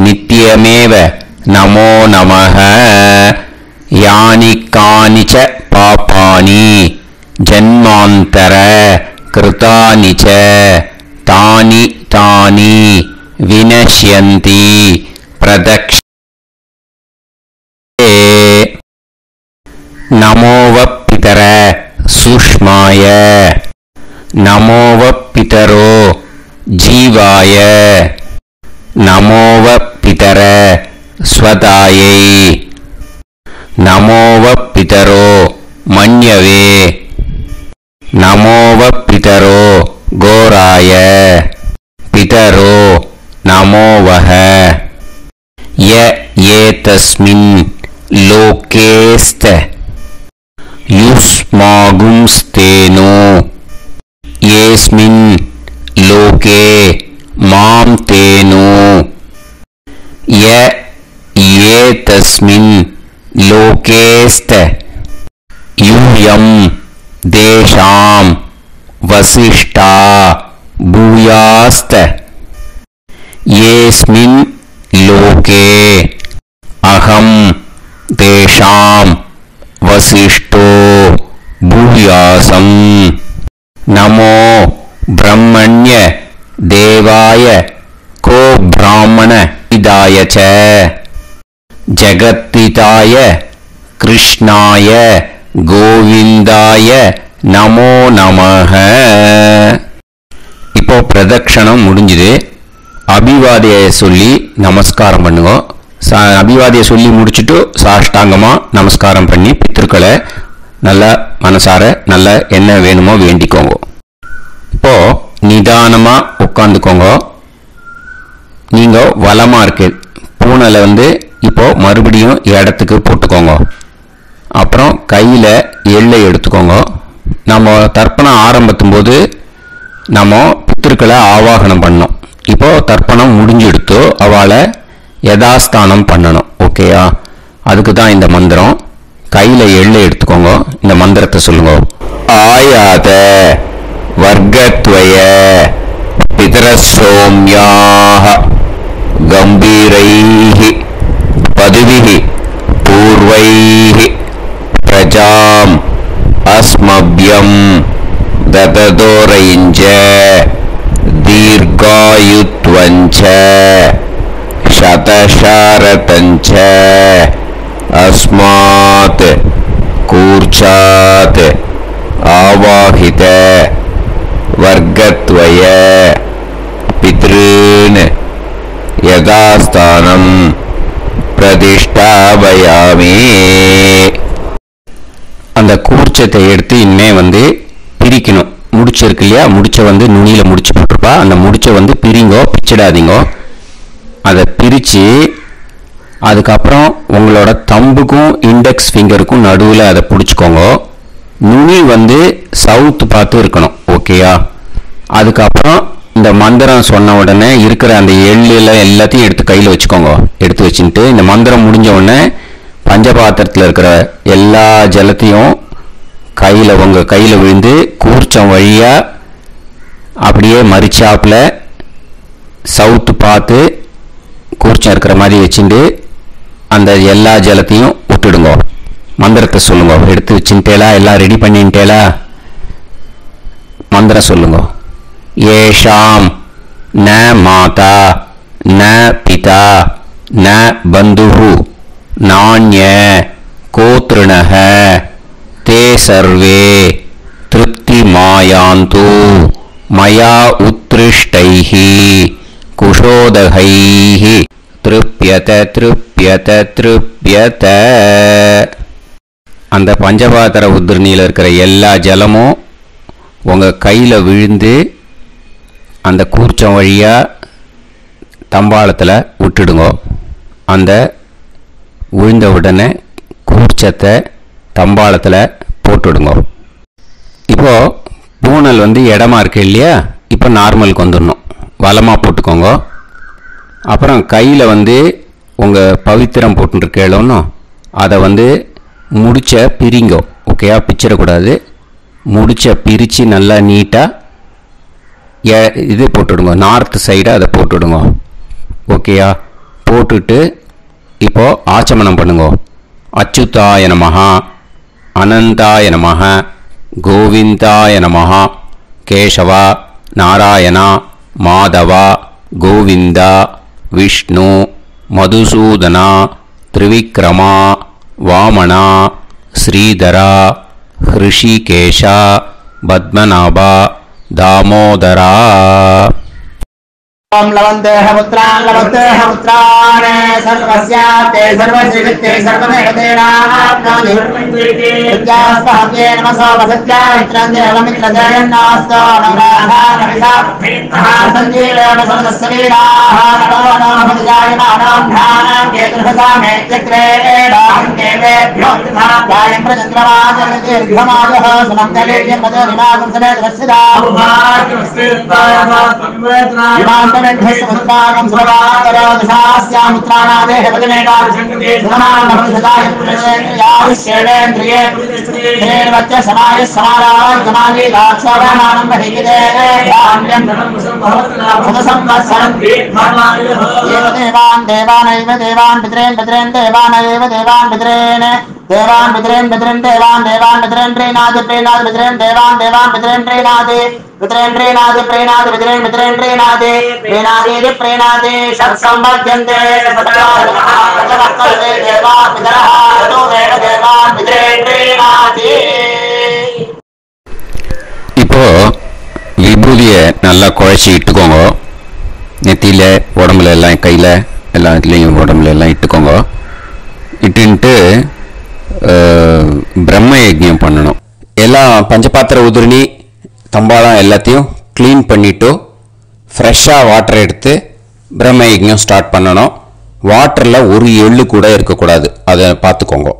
நித்யமேவ நமோ நமஹ. யானி கானிச்ச பாபானி ஜன்மாந்தர கிருதானி ச தானி தானி வினஷ்யந்தி பிரதக்ஷே. நமோவ பிதர சூஷ்மாய நமோவ பிதரோ ஜீவாய நமோவ பிதர ஸ்வதாயை நமோவ பிதரோ மன்யவே நமோவ பிதரோ கோராய பிதரோ நமோவஹ. ய ஏதஸ்மின் லோகேஸ்த யுஸ்மாகும்ஸ்தேனோ ஏஸ்மின் லோகே மாம் தேனோ. ய ஏதஸ்மின் லோகேஸ்த யூயம் தேஷாம் வசிஷ்டா பூயாஸ்த. ஏஸ்மின் லோகே அகம் தேஷாம் வசிஷ்டோ பூயாசம். நமோ பிரம்மண்ய தேவாய கோ பிராமண இதாய ச ஜகத்திதாய கிருஷ்ணாய கோவிந்தாய நமோ நமஹ. இப்போ பிரதட்சணம் முடிஞ்சுது. அபிவாதியை சொல்லி நமஸ்காரம் பண்ணுங்க. அபிவாதியை சொல்லி முடிச்சுட்டு சாஷ்டாங்கமா நமஸ்காரம் பண்ணி பித்ருக்களை நல்லா மனசார நல்லா என்ன வேணுமோ வேண்டிக்கோங்க. இப்போ நிதானமா உட்காந்துக்கோங்க. நீங்க வலமா இருக்கு பூனலை இப்போ மறுபடியும் இடத்துக்கு போட்டுக்கோங்க. அப்புறம் கையில எள்ளை எடுத்துக்கோங்க. நம்ம தர்ப்பணம் ஆரம்பிக்கும் போது நம்ம பித்ருக்களை ஆவாகனம் பண்ணோம். இப்போ தர்ப்பணம் முடிஞ்செடுத்து அவளை யதாஸ்தானம் பண்ணணும். ஓகேயா? அதுக்கு தான் இந்த மந்திரம். கையில எள்ளை எடுத்துக்கோங்க. இந்த மந்திரத்தை சொல்லுங்க. ஆயாத வர்க்கத்வய பிதரசோம்யாஹ கம்பீரைஹி பதுவிஹி பூர்வைஹி பிரஜாம் அஸ்மப்யம் தததோரைஞ்ச தீர்காயுத்வஞ்ச சதசாரதஞ்ச அஸ்மாத் கூர்ச்சாத் ஆவாஹித வர்க்கத்வய பித்ருன் யதாஸ்தானம் பிரதிஷ்டாபயாமி. அந்த கூர்ச்சத்தை எடுத்து இனிமே பிரிக்கணும். முடிச்சு இருக்கு இல்லையா? முடிச்ச நுனியில முடிச்சு போட்டிருப்பா. அந்த முடிச்ச பிரிங்கோ, பிச்சிடாதீங்கோ. அதை பிரித்து அதுக்கப்புறம் உங்களோட தம்புக்கும் இண்டெக்ஸ் ஃபிங்கருக்கும் நடுவில் அதை பிடிச்சிக்கோங்க. நுனி சவுத்து பார்த்து இருக்கணும். ஓகேயா? அதுக்கப்புறம் இந்த மந்திரம் சொன்ன உடனே இருக்கிற அந்த எள்ளுல எல்லாத்தையும் எடுத்து கையில் வச்சுக்கோங்க. எடுத்து வச்சுட்டு இந்த மந்திரம் முடிஞ்ச உடனே பஞ்சபாத்திரத்தில் இருக்கிற எல்லா ஜலத்தையும் உங்கள் கையில் விழுந்து கூர்ச்சம் வழியாக அப்படியே மறிச்சாப்பில் சவுத்து பார்த்து கூர்ச்சம் இருக்கிற மாதிரி வச்சுட்டு அந்த எல்லா ஜலத்தையும் விட்டுடுங்க. மந்திரத்தை சொல்லுங்க. எடுத்து வச்சுட்டேலா? எல்லாம் ரெடி பண்ணிட்டேலா? மந்திரம் சொல்லுங்க. ஏஷாம் ந மாதா ந பிதா ந பந்துஹு நாண்ய கோத்ருணஹ தே சர்வே திருப்தி மாயாந்து மயா உத்ருஷ்டைஹி குஷோதகைஹி திருப்யத திருப்யத திருப்யத. அந்த பஞ்சபாத்திர உதிரணியில் இருக்கிற எல்லா ஜலமும் உங்கள் கையில் விழுந்து அந்த கூர்ச்சம் வழியாக தம்பாளத்தில் விட்டுடுங்க. அந்த விழுந்த உடனே கூர்ச்சத்தை தம்பாளத்தில் போட்டுடுங்க. இப்போது பூனல் இடமா இருக்கு இல்லையா? இப்போ நார்மலுக்கு வந்துடணும். வலமாக போட்டுக்கோங்க. அப்புறம் கையில் உங்கள் பவித்திரம் போட்டுருக்கேளோன்னு அதை முடிச்ச பிரிங்கோ. ஓகேயா? பிச்சிடக்கூடாது. முடிச்ச பிரித்து நல்லா நீட்டாக இது போட்டுடுங்க. நார்த் சைடாக அதை போட்டுடுங்க. ஓகேயா? போட்டுட்டு இப்போது ஆச்சமனம் பண்ணுங்க. அச்சுதாய நமஹ அனந்தாய நமஹ கோவிந்தாய நமஹ கேசவா நாராயணா மாதவா கோவிந்தா விஷ்ணு மதுசூதனா திரிவிக்ரமா வாமனா ஸ்ரீதரா ஹிருஷிகேஷா பத்மநாபா தாமோதரா. ओम लवन्तेह पुत्रान् लवन्तेह पुत्रान् सर्वस्याते सर्वश्रीवित्ते सर्वमेवतेनाप्नोति विद्यास्पहव्ये नमसो वसत्या मित्रं देवमित्रजयन्नास्तो नमराधानमिता सञ्जीवेन सर्वस्वीराः नमो नमः जायमानां ध्यानां केतुर्भसामे चक्रे देवेभ्यो ध्यानं प्रचन्द्रमाजर्दीर्घमायः सुमङ्गलेयं पदविनागं समेतवस्सिदा ृष्टागं सर्वाकरोदशास्यामित्राणादेह पदमेकाशङ्कते समानमभिसदायपुरेन्द्रिये वच्च समाय समाराजमाली दाक्षावानानं बहिगिदे धान्यं सदसंवत्सरं देवान् देवानैव देवान् पितॄन् पितॄन् देवानैव देवान् पितॄन् देवान् पितॄन् पितॄन् देवान् देवान् पितॄन् प्रीणाति प्रीणाति पितॄन् देवान् देवान् पितॄन् प्रीणाति पितॄन् प्रीणाति प्रीणाति पितॄन् पितॄन् प्रीणाति प्रीणाति प्रीणाति षट्संवर्ध्यन्ते देवान् पितरः ततो देव देवान् पितॄन् प्रीणाति. இப்போ விபூதியை நல்லா குழைச்சி இட்டுக்கோங்க. நெத்தியில் உடம்புல எல்லாம் கையில் எல்லா இதுலேயும் உடம்புல எல்லாம் இட்டுக்கோங்க. இட்டுன்ட்டு பிரம்ம யஜ்ஞம் பண்ணணும். எல்லாம் பஞ்சபாத்திர உதிரணி தம்பாளம் எல்லாத்தையும் க்ளீன் பண்ணிவிட்டு ஃப்ரெஷ்ஷாக வாட்டர் எடுத்து பிரம்ம யஜ்ஞம் ஸ்டார்ட் பண்ணணும். வாட்டரில் ஒரு எள்ளு கூட இருக்கக்கூடாது. அதை பார்த்துக்கோங்க.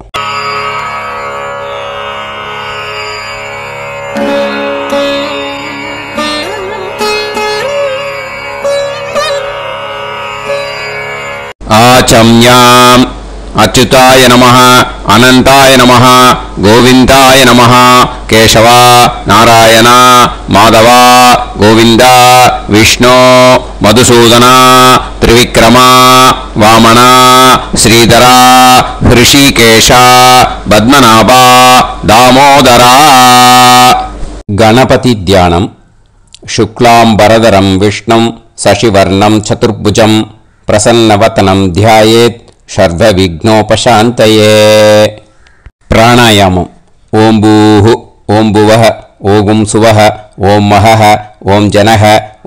ஆச்சம்யாம் அச்சுதாய நமஹ அனந்தாய நமஹ கோவிந்தாய நமஹ கேசவா நாராயணா மாதவா கோவிந்தா விஷ்ணு மதுசூதனா திரிவிக்ரமா வாமனா ஸ்ரீதரா ஹிருஷிகேஷா பத்மநாபா தாமோதரா. கணபதி தியானம். சுக்லாம்பரதரம் விஷ்ணும் சசிவர்ணம் சதுர்புஜம் பிரசன்னவதனம் தியாயேத் ஷர்வவிக்னோபசாந்தயே. பிராணாயாமம். ஓம் பூஹு ஓம் புவஹ ஓகும் சுவஹ ஓம் மஹஹ ஓம் ஜனஹ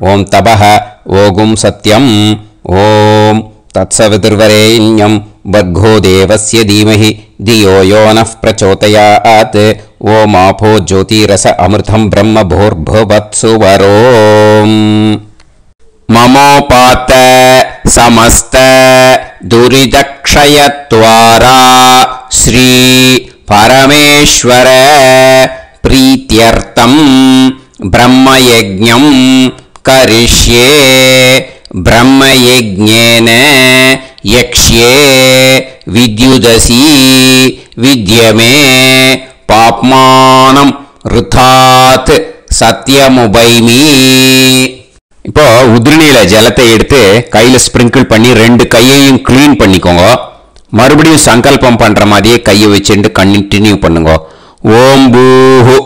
ஓம் தபஹ ஓகும் சத்யம். ஓம் தத்சவிதுர்வரேண்யம் வர்கோ தேவஸ்ய தீமஹி தியோ யோ நः பிரச்சோதயாத். ஓம் ஆபோ ஜோதிரஸ அமிர்தம் பிரம்ம பூர்புவத்சுவரோம். மமோபாத்த समस्त दुरिदक्षयत्वारा श्री परमेश्वर प्रीत्यर्थं ब्रह्मयज्ञं करिष्ये ब्रह्मयज्ञेन यक्ष्ये विद्युदसी विद्यमे पाप्मानं ऋथात् सत्यमुपैमि. இப்போ உதிரணியில ஜலத்தை எடுத்து கையில ஸ்ப்ரிங்கிள் பண்ணி ரெண்டு கையையும் கிளீன் பண்ணிக்கோங்க. மறுபடியும் சங்கல்பம் பண்ற மாதிரியே கையை வச்சுட்டு கண்டினியூ பண்ணுங்க. ஓம் பூஹு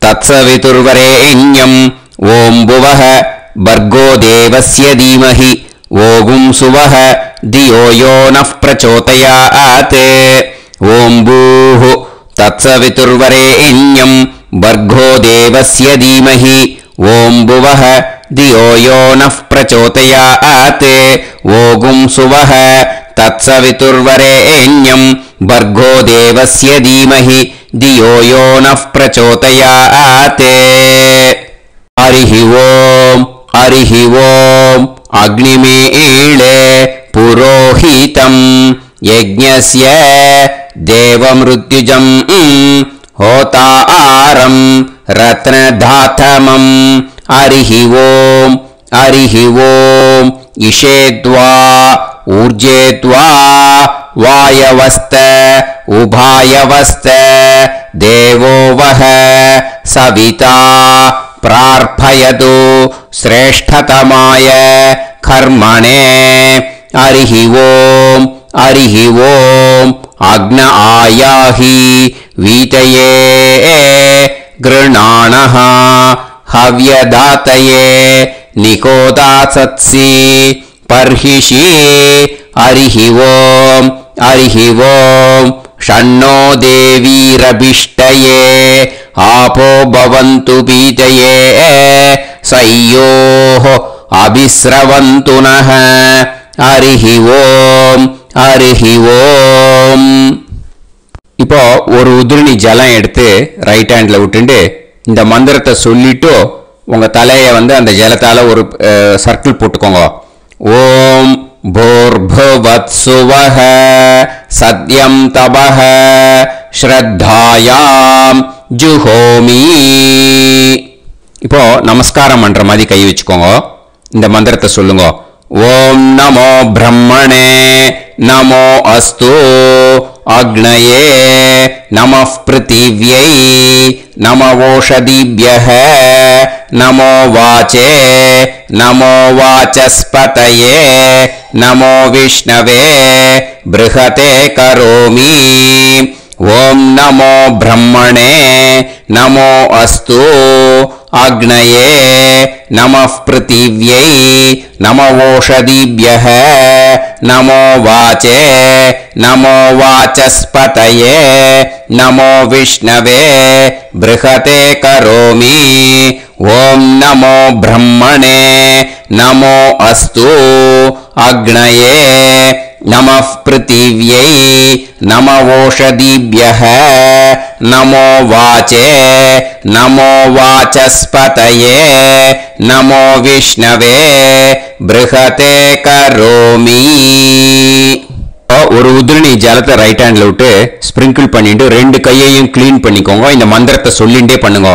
தத்சவிதுர்வரேண்யம் ஓம் புவஹ பர்கோ தேவஸ்ய தீமஹி ஓகும் சுவஹ தியோ யோ நஃப் பிரச்சோதயாத். ஓம் பூஹு தத்சவிதுர்வரேண்யம் பர்கோ தேவஸ்ய தீமஹி ஓம் புவஹ தியோ யோ நஃப் பிரச்சோதயாத். ஓகும் சுவஹ தத்சவிதுர்வரேண்யம் பர்கோ தேவஸ்ய தீமஹி தியோ யோ நஃப் பிரச்சோதயாத். ஹரிஹி ஓம் ஹரிஹி ஓம் அக்னிமீளே புரோஹிதம் யஜ்ஞஸ்ய தேவம்ருத்யுஜம் ஹோதாரம் ரத்னதாதமம். ஹரிஹி ஓம் ஹரிஹி ஓம் இஷேத்வா ஊர்ஜேத்வா வாயவஸ்த உபாயவஸ்த தேவோ வஹ சவிதா பிரார்ப்பயது ஸ்ரேஷ்டதமாய கர்மணே. ஹரிஹி ஓம் ஹரிஹி ஓம் அக்ன ஆயாஹி வீதயே கிருணாணஹ ஹவ்யதாத்தயே நிகோதாசத்சி பர்ஹிஷி. ஹரிஹி ஓம் ஹரிஹி ஓம் ஷண்ணோ தேவீரபிஷ்டயே ஆபோ பவந்து பீதயே சய்யோஹ அபிஸ்ரவந்து நஹ. ஹரிஹி ஓம் ஹரிஹி ஓம். இப்போ ஒரு உதிரணி ஜலம் எடுத்து ரைட் ஹேண்ட்ல விட்டுண்டு இந்த மந்திரத்தை சொல்லிட்டு உங்க தலையை அந்த ஜலத்தால ஒரு சர்க்கிள் போட்டுக்கோங்க. ஓம் பூர்புவத் சுவஹ சத்யம் தபஹ ஸ்ரத்தாயாம் ஜுஹோமி. இப்போ நமஸ்காரம் பண்ற மாதிரி கை வச்சுக்கோங்க. இந்த மந்திரத்தை சொல்லுங்க. ஓம் நமோ பிரம்மணே நமோ அஸ்து அக்னயே நமः பிருத்திவ்யை நமவோஷதிभ्यः நமோ வாச்சே நமோ வாசஸ்பதயே நமோ விஷ்ணவே ப்ருஹதே கரோமி. ஓம் நமோ பிரம்மணே நமோ அஸ்து அக்னயே நமः பிருத்திவ்யை நமவோஷதிभ्यः நமோ வாச்சே நமோ வாசஸ்பதயே நமோ விஷ்ணவே ப்ருஹதே கரோமி. ஓம் நமோ பிரம்மணே நமோ அஸ்து அக்னயே நமः பிருத்திவ்யை நமவோஷதிभ्यः நமோ வாச்சே நமோ வாசஸ்பதயே நமோ விஷ்ணவே ப்ருஹதே கரோமி. ஒரு உதிரணி ஜலத்தை ரைட் ஹேண்ட்ல விட்டு ஸ்ப்ரிங்கிள் பண்ணிட்டு ரெண்டு கையையும் கிளீன் பண்ணிக்கோங்க. இந்த மந்திரத்தை சொல்லிண்டே பண்ணுங்க.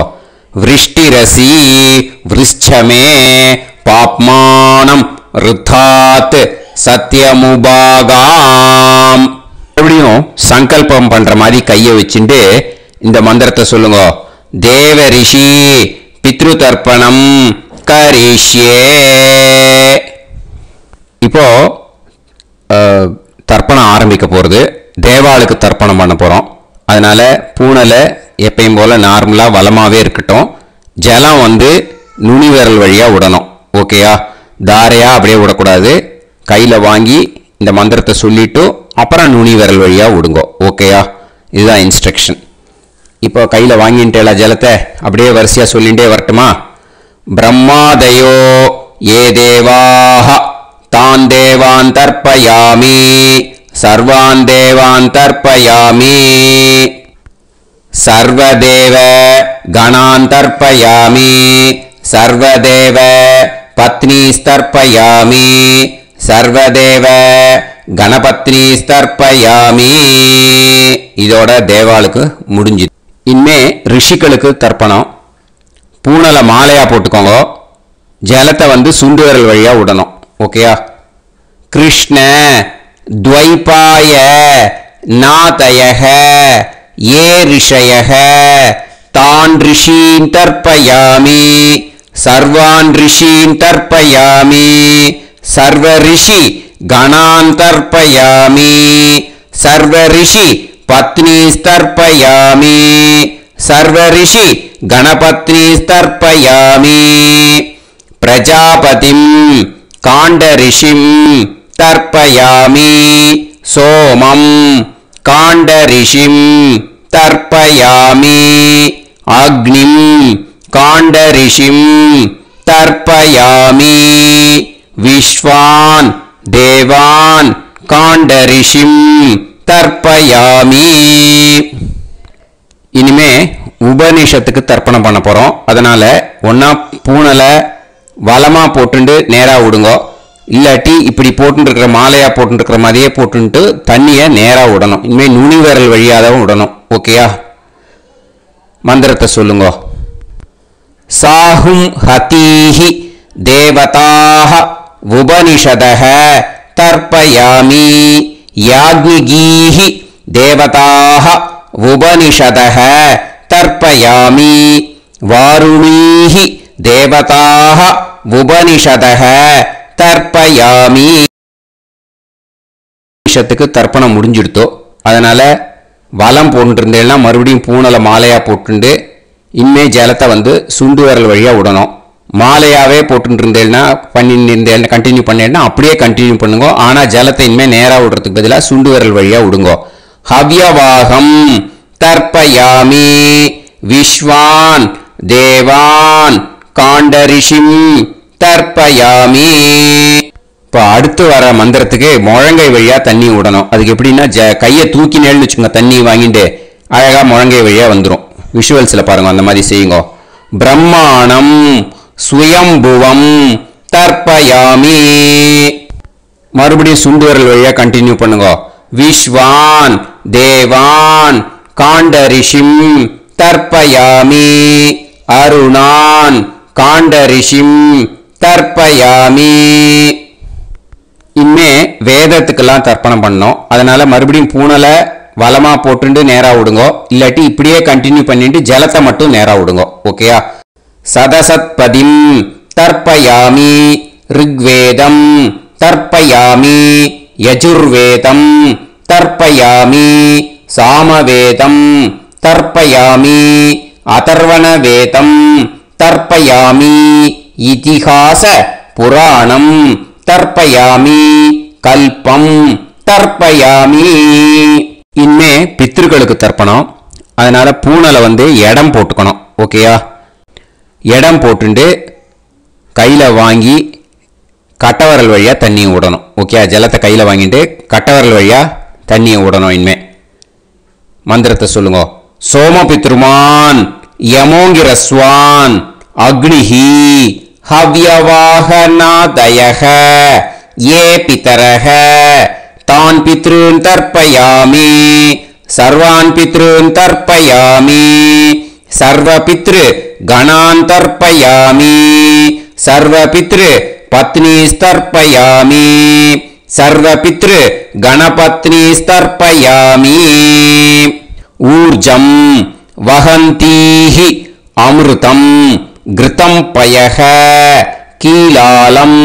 விருஷ்டிரசி விருஷ்சமே பாப்மானம் ருத்தாத் சத்யமுபாகாம். எப்படியும் சங்கல்பம் பண்ற மாதிரி கையை வச்சுட்டு இந்த மந்திரத்தை சொல்லுங்க. தேவ ரிஷி பித்ரு தர்ப்பணம் கரிஷ்யே. இப்போ தர்ப்பணம் ஆரம்பிக்க போறது. தேவாளுக்கு தர்ப்பணம் பண்ண போறோம். அதனால பூனலை எப்பயும் போல நார்மலா வலமாவே இருக்கட்டும். ஜலம் நுனி விரல் வழியா விடணும். ஓகேயா? தாரையா அப்படியே விடக்கூடாது. கையில வாங்கி இந்த மந்திரத்தை சொல்லிட்டு அப்புறம் நுனி விரல் வழியா விடுங்க. ஓகேயா? இதுதான் இன்ஸ்ட்ரக்ஷன். இப்போ கையில வாங்கிட்டேல ஜலத்தை அப்படியே வரிசையா சொல்லிட்டே வரட்டுமா? பிரம்மாதயோ ஏ தேவாஹ தான் தேவான் தர்ப்பயாமி சர்வான் தேவான் தர்ப்பயாமி சர்வதேவ கணான் தர்ப்பயாமி சர்வதேவ பத்னீஸ்தர்ப்பயாமி சர்வதேவ கணபத்னீஸ்தர்ப்பயாமி. இதோட தேவாளுக்கு முடிஞ்சு. இனிமே ரிஷிகளுக்கு தர்ப்பணம். பூனலை மாலையா போட்டுக்கோங்க. ஜலத்தை வந்து சுண்டு விரல் வழியா விடணும். ஓகேயா? கிருஷ்ண துவைபாய நாதயஹ ஏ ரிஷயஹ தான் ரிஷீன் தர்ப்பயாமி சர்வான் ரிஷீன் தர்ப்பயாமி சர்வ ரிஷி கணான் தர்ப்பயாமி சர்வ ரிஷி பத்னீஸ்தர்ப்பயாமி சர்வ ரிஷி கணபத்னீஸ்தர்ப்பயாமி பிரஜாபதிம் காண்டரிஷிம் தர்ப்பயாமி சோமம் காண்டரிஷிம் தர்ப்பயாமி அக்னிம் காண்டரிஷிம் தர்ப்பயாமி விஸ்வான் தேவான் காண்டரிஷிம் தர்ப்பயாமி. இனிமே உபநிஷத்துக்கு தர்ப்பணம் பண்ண போறோம். அதனால ஒன்னா பூனலை வலமா போட்டுண்டு நேரா விடுங்கோ, இல்லாட்டி இப்படி போட்டு இருக்கிற மாலையா போட்டு இருக்கிற மாதிரியே போட்டுட்டு தண்ணியை நேரா விடணும். இனிமே நுனி விரல் வழியாதான் விடணும். ஓகேயா? மந்திரத்தை சொல்லுங்க. சாஹும் ஹதீஹி தேவதாஹ உபனிஷதஹ தர்ப்பயாமி யாக்ஞிகீஹி தேவதாஹ உபனிஷதஹ தர்ப்பயாமி வாருணீஹி தேவதாஹ உபனிஷதஹ தர்ப்பயாமி. உபனிஷத்துக்கு தர்ப்பணம் முடிஞ்சிடுத்தோ, அதனால வலம் போட்டுருந்தேன்னா மறுபடியும் பூனலை மாலையா போட்டுண்டு இனிமே ஜலத்தை வந்து சுண்டு விரல் வழியா விடணும். மாலையாவே போட்டு இருந்தேன்னா பண்ணிருந்தேன் கண்டினியூ பண்ணேன்னா அப்படியே கண்டினியூ பண்ணுங்க. ஆனா ஜலத்தை இனிமே நேரா விடுறதுக்கு பதிலாக சுண்டு விரல் வழியா விடுங்க. ஹவ்யவாகம் தர்ப்பயாமி விஸ்வான் தேவான் காண்டரிஷிம் தர்ப்பயாமி. இப்போ அடுத்து வர மந்திரத்துக்கு முழங்கை வழியா தண்ணி விடணும். அதுக்கு எப்படின்னா கையை தூக்கினேன்னு வச்சுக்கோங்க, தண்ணி வாங்கிட்டு அழகா முழங்கை வழியா வந்துடும். விஷுவல்ஸில் பாருங்க, அந்த மாதிரி செய்யுங்க. பிரம்மாணம் சுயம்புவம் தர்ப்பயாமி. மறுபடியும் சுண்டு விரல் வழியா கண்டினியூ பண்ணுங்க. விஸ்வான் தேவான் காண்டரிஷிம் தர்ப்பயாமி அருணான் காண்டரிஷிம் தர்ப்பயாமி. இனிமே வேதத்துக்கெல்லாம் தர்ப்பணம் பண்ணோம். அதனால மறுபடியும் பூனலை வலமா போட்டுண்டு நேரா விடுங்கோ, இல்லாட்டி இப்படியே கண்டினியூ பண்ணிட்டு ஜலத்தை மட்டும் நேரா விடுங்கோ. ஓகேயா? சதசத்பதிம் தர்ப்பயாமி ரிக்வேதம் தர்ப்பயாமி யஜுர்வேதம் தர்ப்பயாமி சாமவேதம் தர்ப்பயாமி அதர்வணவேதம் தர்ப்பயாமி இதிஹாச புராணம் தர்ப்பயாமி கல்பம் தர்ப்பயாமி. இனிமே பித்ருக்களுக்கு தர்ப்பணம். அதனால பூனலை வந்து இடம் போட்டுக்கணும். ஓகேயா? இடம் போட்டுண்டு கையில வாங்கி கட்டவரல் வழியா தண்ணியை விடணும். ஓகே? ஜலத்தை கையில வாங்கிட்டு கட்டவரல் வழியா தண்ணியை விடணும். இனிமே மந்திரத்தை சொல்லுங்க. சோமபித்ருமான் யமோங்கிரஸ்வான் அக்னிஹி ஹவ்யவாகநாதயஹ ஏ பிதரஹ தான் பித்ருன் தர்ப்பயாமி சர்வான் பித்ருன் தர்ப்பயாமி சர்வ பித்ரு கணான் தர்ப்பயாமி சர்வ பித்ரு பத்னீஸ்தர்ப்பயாமி சர்வ பித்ரு கணபத்னீஸ்தர்ப்பயாமி. ஊர்ஜம் வஹந்தீஹி அமிர்தம் கிருதம் பயஹ கீலாலம்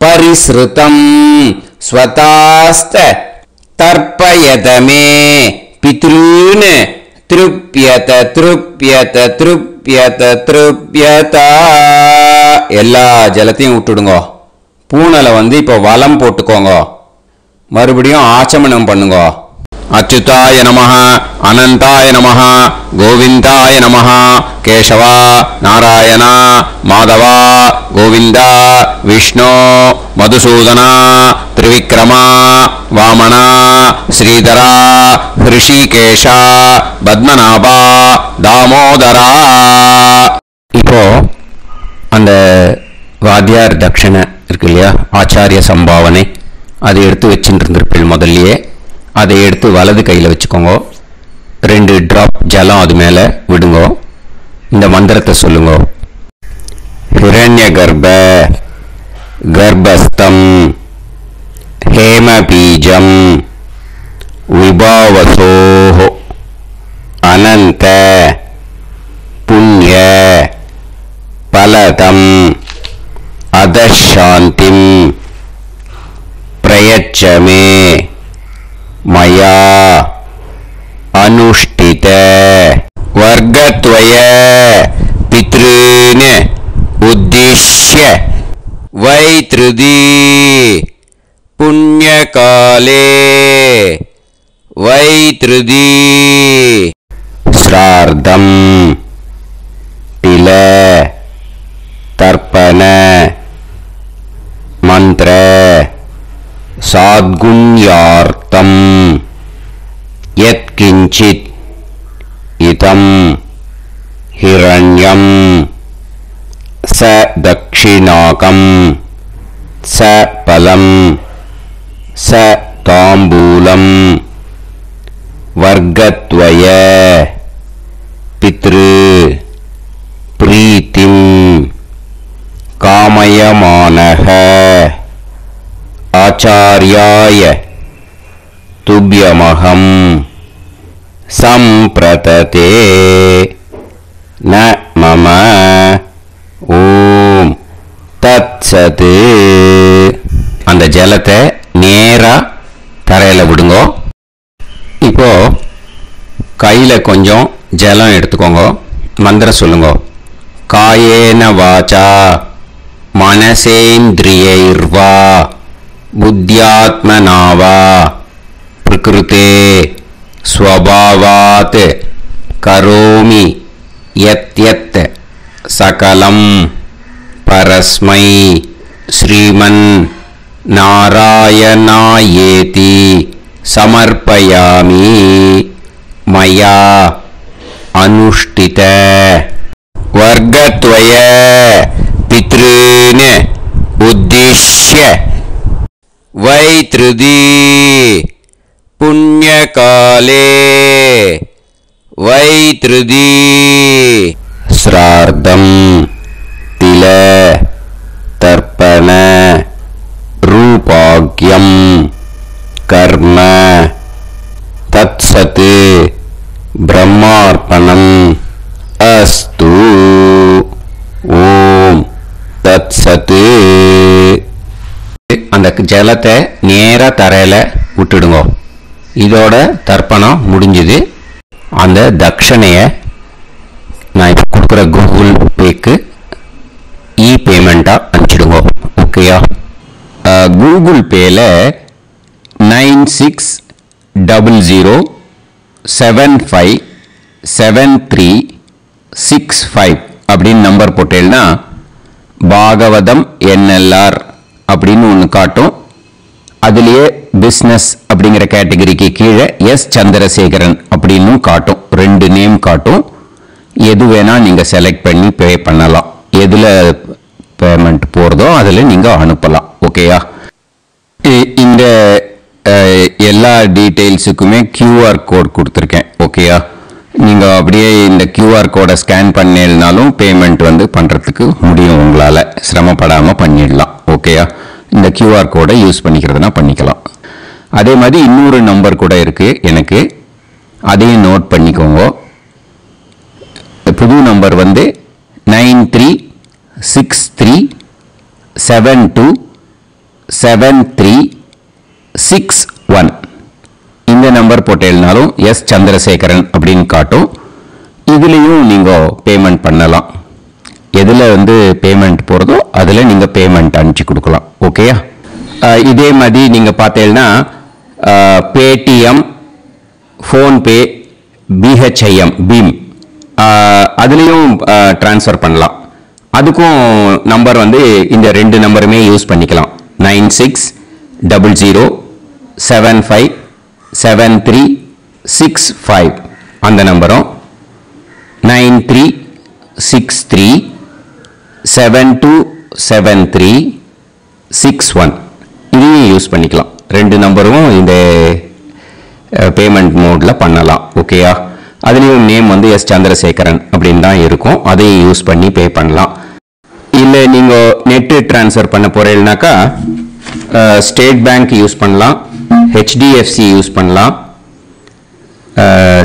பரிஸ்ருதம் ஸ்வதாஸ்த தர்ப்பயதமே பித்ரூன் திருப்யத திருப்யத திருப்யத திருப்யதா. எல்லா ஜலத்தையும் விட்டுடுங்க. பூனலை வந்து இப்போ வலம் போட்டுக்கோங்க. மறுபடியும் ஆச்சமனம் பண்ணுங்க. அச்சுதாய நமஹ அனந்தாய நமஹ கோவிந்தாய நமஹ கேசவா நாராயண மாதவா கோவிந்தா விஷ்ணு மதுசூதனா திரிவிக்ரமா வாமனா ஸ்ரீதரா ரிஷிகேஷா பத்மநாபா தாமோதரா. இப்போ அந்த வாத்தியார் தட்சணை இருக்கு இல்லையா, ஆச்சாரிய சம்பாவனை, அதை எடுத்து வச்சுட்டு இருந்திருப்பேன் முதல்லையே. அதை எடுத்து வலது கையில் வச்சுக்கோங்க. 2 டிராப் ஜலம் அது மேலே விடுங்க. இந்த மந்திரத்தை சொல்லுங்க. ஹிரண்ய हिरण्यगर्भ गर्भस्थं हेमबीजं विभावसोः अनंत पुण्य फलदम् अधशान्तिं प्रयच्छ मे मया अनुष्ठित वर्गद्वय पितॄन् उद्दिश्य वैतृदी पुण्यकाले वैतृदी श्राद्धं तिल तर्पण मंत्र साद्गुण्यार्थं यत्किंचित् इदं हिरण्यं स दक्षिणाकं स फलं स ताम्बूलं वर्गद्वय पितृ प्रीतिं कामयमानः आचार्याय तुभ्यमहं संप्रतते न मम ஓம் தத்சத். அந்த ஜலத்தை நேரா தரையில விடுங்க. இப்போ கையில கொஞ்சம் ஜலம் எடுத்துக்கோங்க. மந்திரம் சொல்லுங்க. காயேன வாசா மனசேந்திரியைர்வா புத்தியாத்மனாவா பிரகிருதே ஸ்வபாவாத் கரோமி யத் யத் सकलं परस्मै श्रीमन् नारायणायेति समर्पयामि मया अनुष्ठित वर्गद्वय पितॄन् उद्दिश्य वैतृदी पुण्यकाले वैतृदी श्राद्धं तिल तर्पण रूपाग्यं कर्म तत्सत् ब्रह्मार्पणम् अस्तु. ஓம் தத்சத். அந்த ஜலத்தை நேரா தரையில விட்டுடுங்க. இதோட தர்ப்பணம் முடிஞ்சது. அந்த தட்சணையை நான் இப்போ கொடுக்குற கூகுள் பேக்கு இ பேமெண்ட்டாக அனுப்பிச்சிடுங்க. ஓகேயா? கூகுள் பேயில் 9600757365 அப்படின்னு நம்பர் போட்டேன்னா பாகவதம் NLR அப்படின்னு ஒன்று காட்டும். அதுலேயே பிஸ்னஸ் அப்படிங்கிற கேட்டகரிக்கு கீழே எஸ் சந்திரசேகரன் அப்படின்னு காட்டும். 2 நேம் காட்டும். எது வேணால் நீங்கள் செலக்ட் பண்ணி பே பண்ணலாம். எதில் பேமெண்ட் போகிறதோ அதில் நீங்கள் அனுப்பலாம். ஓகேயா? இந்த எல்லா டீட்டெயில்ஸுக்குமே QR கோட் கொடுத்துருக்கேன். ஓகேயா? நீங்கள் அப்படியே இந்த QR கோடை ஸ்கேன் பண்ணினாலும் பேமெண்ட் பண்ணுறதுக்கு முடியும். உங்களால் சிரமப்படாமல் பண்ணிடலாம். ஓகேயா? இந்த QR கோடை யூஸ் பண்ணிக்கிறதுனா பண்ணிக்கலாம். அதே மாதிரி இன்னொரு நம்பர் கூட இருக்குது எனக்கு. அதையும் நோட் பண்ணிக்கோங்க. புது நம்பர் 9363727361. இந்த நம்பர் போட்டேனாலும் எஸ் சந்திரசேகரன் அப்படின்னு காட்டும். இதுலேயும் நீங்கள் பேமெண்ட் பண்ணலாம். எதில் பேமெண்ட் போகிறதோ அதில் நீங்கள் பேமெண்ட் அனுப்பிச்சி கொடுக்கலாம். ஓகேயா? இதே மாதிரி நீங்கள் பார்த்தீங்கன்னா பேடிஎம், ஃபோன்பே, பிஹெச்ஐஎம், பீம் அதுலேயும் ட்ரான்ஸ்ஃபர் பண்ணலாம். அதுக்கும் நம்பர் இந்த 2 நம்பருமே யூஸ் பண்ணிக்கலாம். 9600757365 அந்த நம்பரும் 9363727361 இதையும் யூஸ் பண்ணிக்கலாம். 2 நம்பரும் இந்த பேமெண்ட் மோடில் பண்ணலாம். ஓகேயா? அதுலேயும் நேம் எஸ் சந்திரசேகரன் அப்படின்னு தான் இருக்கும். அதையும் யூஸ் பண்ணி பே பண்ணலாம். இல்லை நீங்கள் நெட் ட்ரான்ஸ்ஃபர் பண்ண போறேன்னாக்கா ஸ்டேட் பேங்க் யூஸ் பண்ணலாம், ஹெச்டிஎஃப்சி யூஸ் பண்ணலாம்,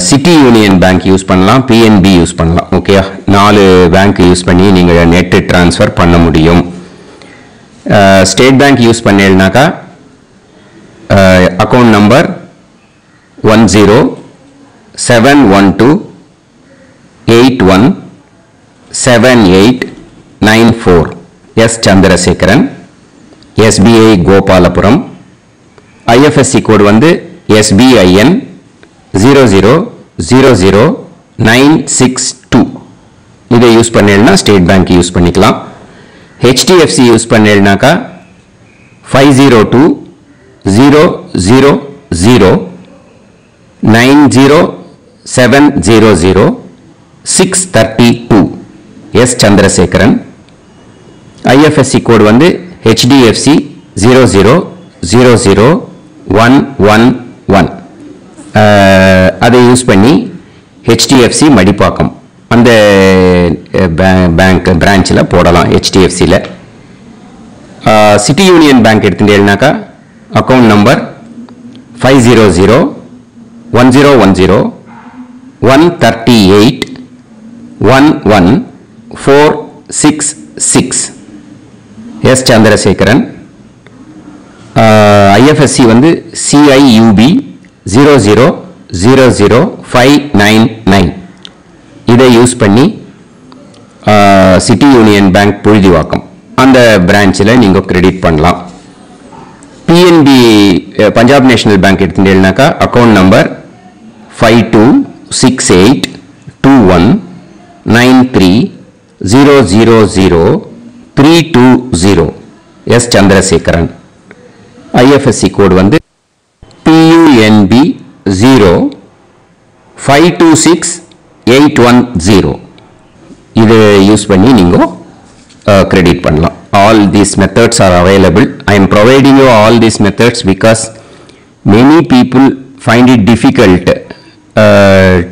சிட்டி யூனியன் பேங்க் யூஸ் பண்ணலாம், பிஎன்பி யூஸ் பண்ணலாம். ஓகே, 4 பேங்க் யூஸ் பண்ணி நீங்கள் நெட் ட்ரான்ஸ்ஃபர் பண்ண முடியும். ஸ்டேட் பேங்க் யூஸ் பண்ணேன்னாக்கா account number 1071281789 S Chandrasekaran, SBI Gopalapuram, IFSC code வந்து SBIN 0000962. இதை யூஸ் பண்ணேன்னா ஸ்டேட் பேங்க் யூஸ் பண்ணிக்கலாம். HDFC யூஸ் பண்ணேன்னாக்கா 5020009007000632 எஸ் சந்திரசேகரன். ஐஎஃப்எஸ்சி கோடு வந்து HDFC 0000111. அதை யூஸ் பண்ணி HDFC மடிப்பாக்கம் அந்த பேங்க் பிரான்ச்சில் போடலாம். HDFCயில் சிட்டி யூனியன் பேங்க் எடுத்துட்டேன்னாக்கா account number 5001010381146 S Chandrasekaran. IFSC வந்து CIUB 0000599. இதை யூஸ் பண்ணி சிட்டி யூனியன் பேங்க் புழுதிவாக்கம் அந்த பிரான்ச்சில் நீங்கள் கிரெடிட் பண்ணலாம். பிஎன்பி பஞ்சாப் நேஷனல் பேங்க் எடுத்துட்டேன்னாக்கா account number 52682193000320 S Chandrasekaran. IFSC code வந்து PUNB 0526810. இதை யூஸ் பண்ணி நீங்கள் கிரெடிட் பண்ணலாம். All these methods are available. I am providing you all these methods because many people find it difficult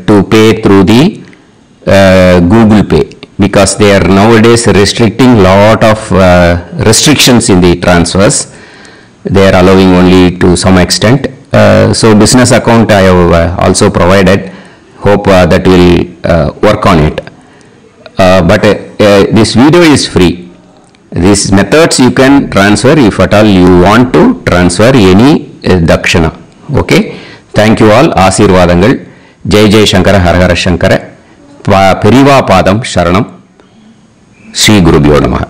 to pay through the Google Pay because they are nowadays restricting lot of restrictions in the transfers. They are allowing only to some extent. So business account I have also provided. Hope that will work on it. But this video is free. These methods you can transfer if at all you want to transfer any dakshana. Okay. Thank you all. ஆசீர்வாதங்கள். ஜெய் ஜெய் சங்கர ஹர ஹர சங்கர. பெரிவா பாதம் சரணம். ஸ்ரீ குருபியோ நமஹ.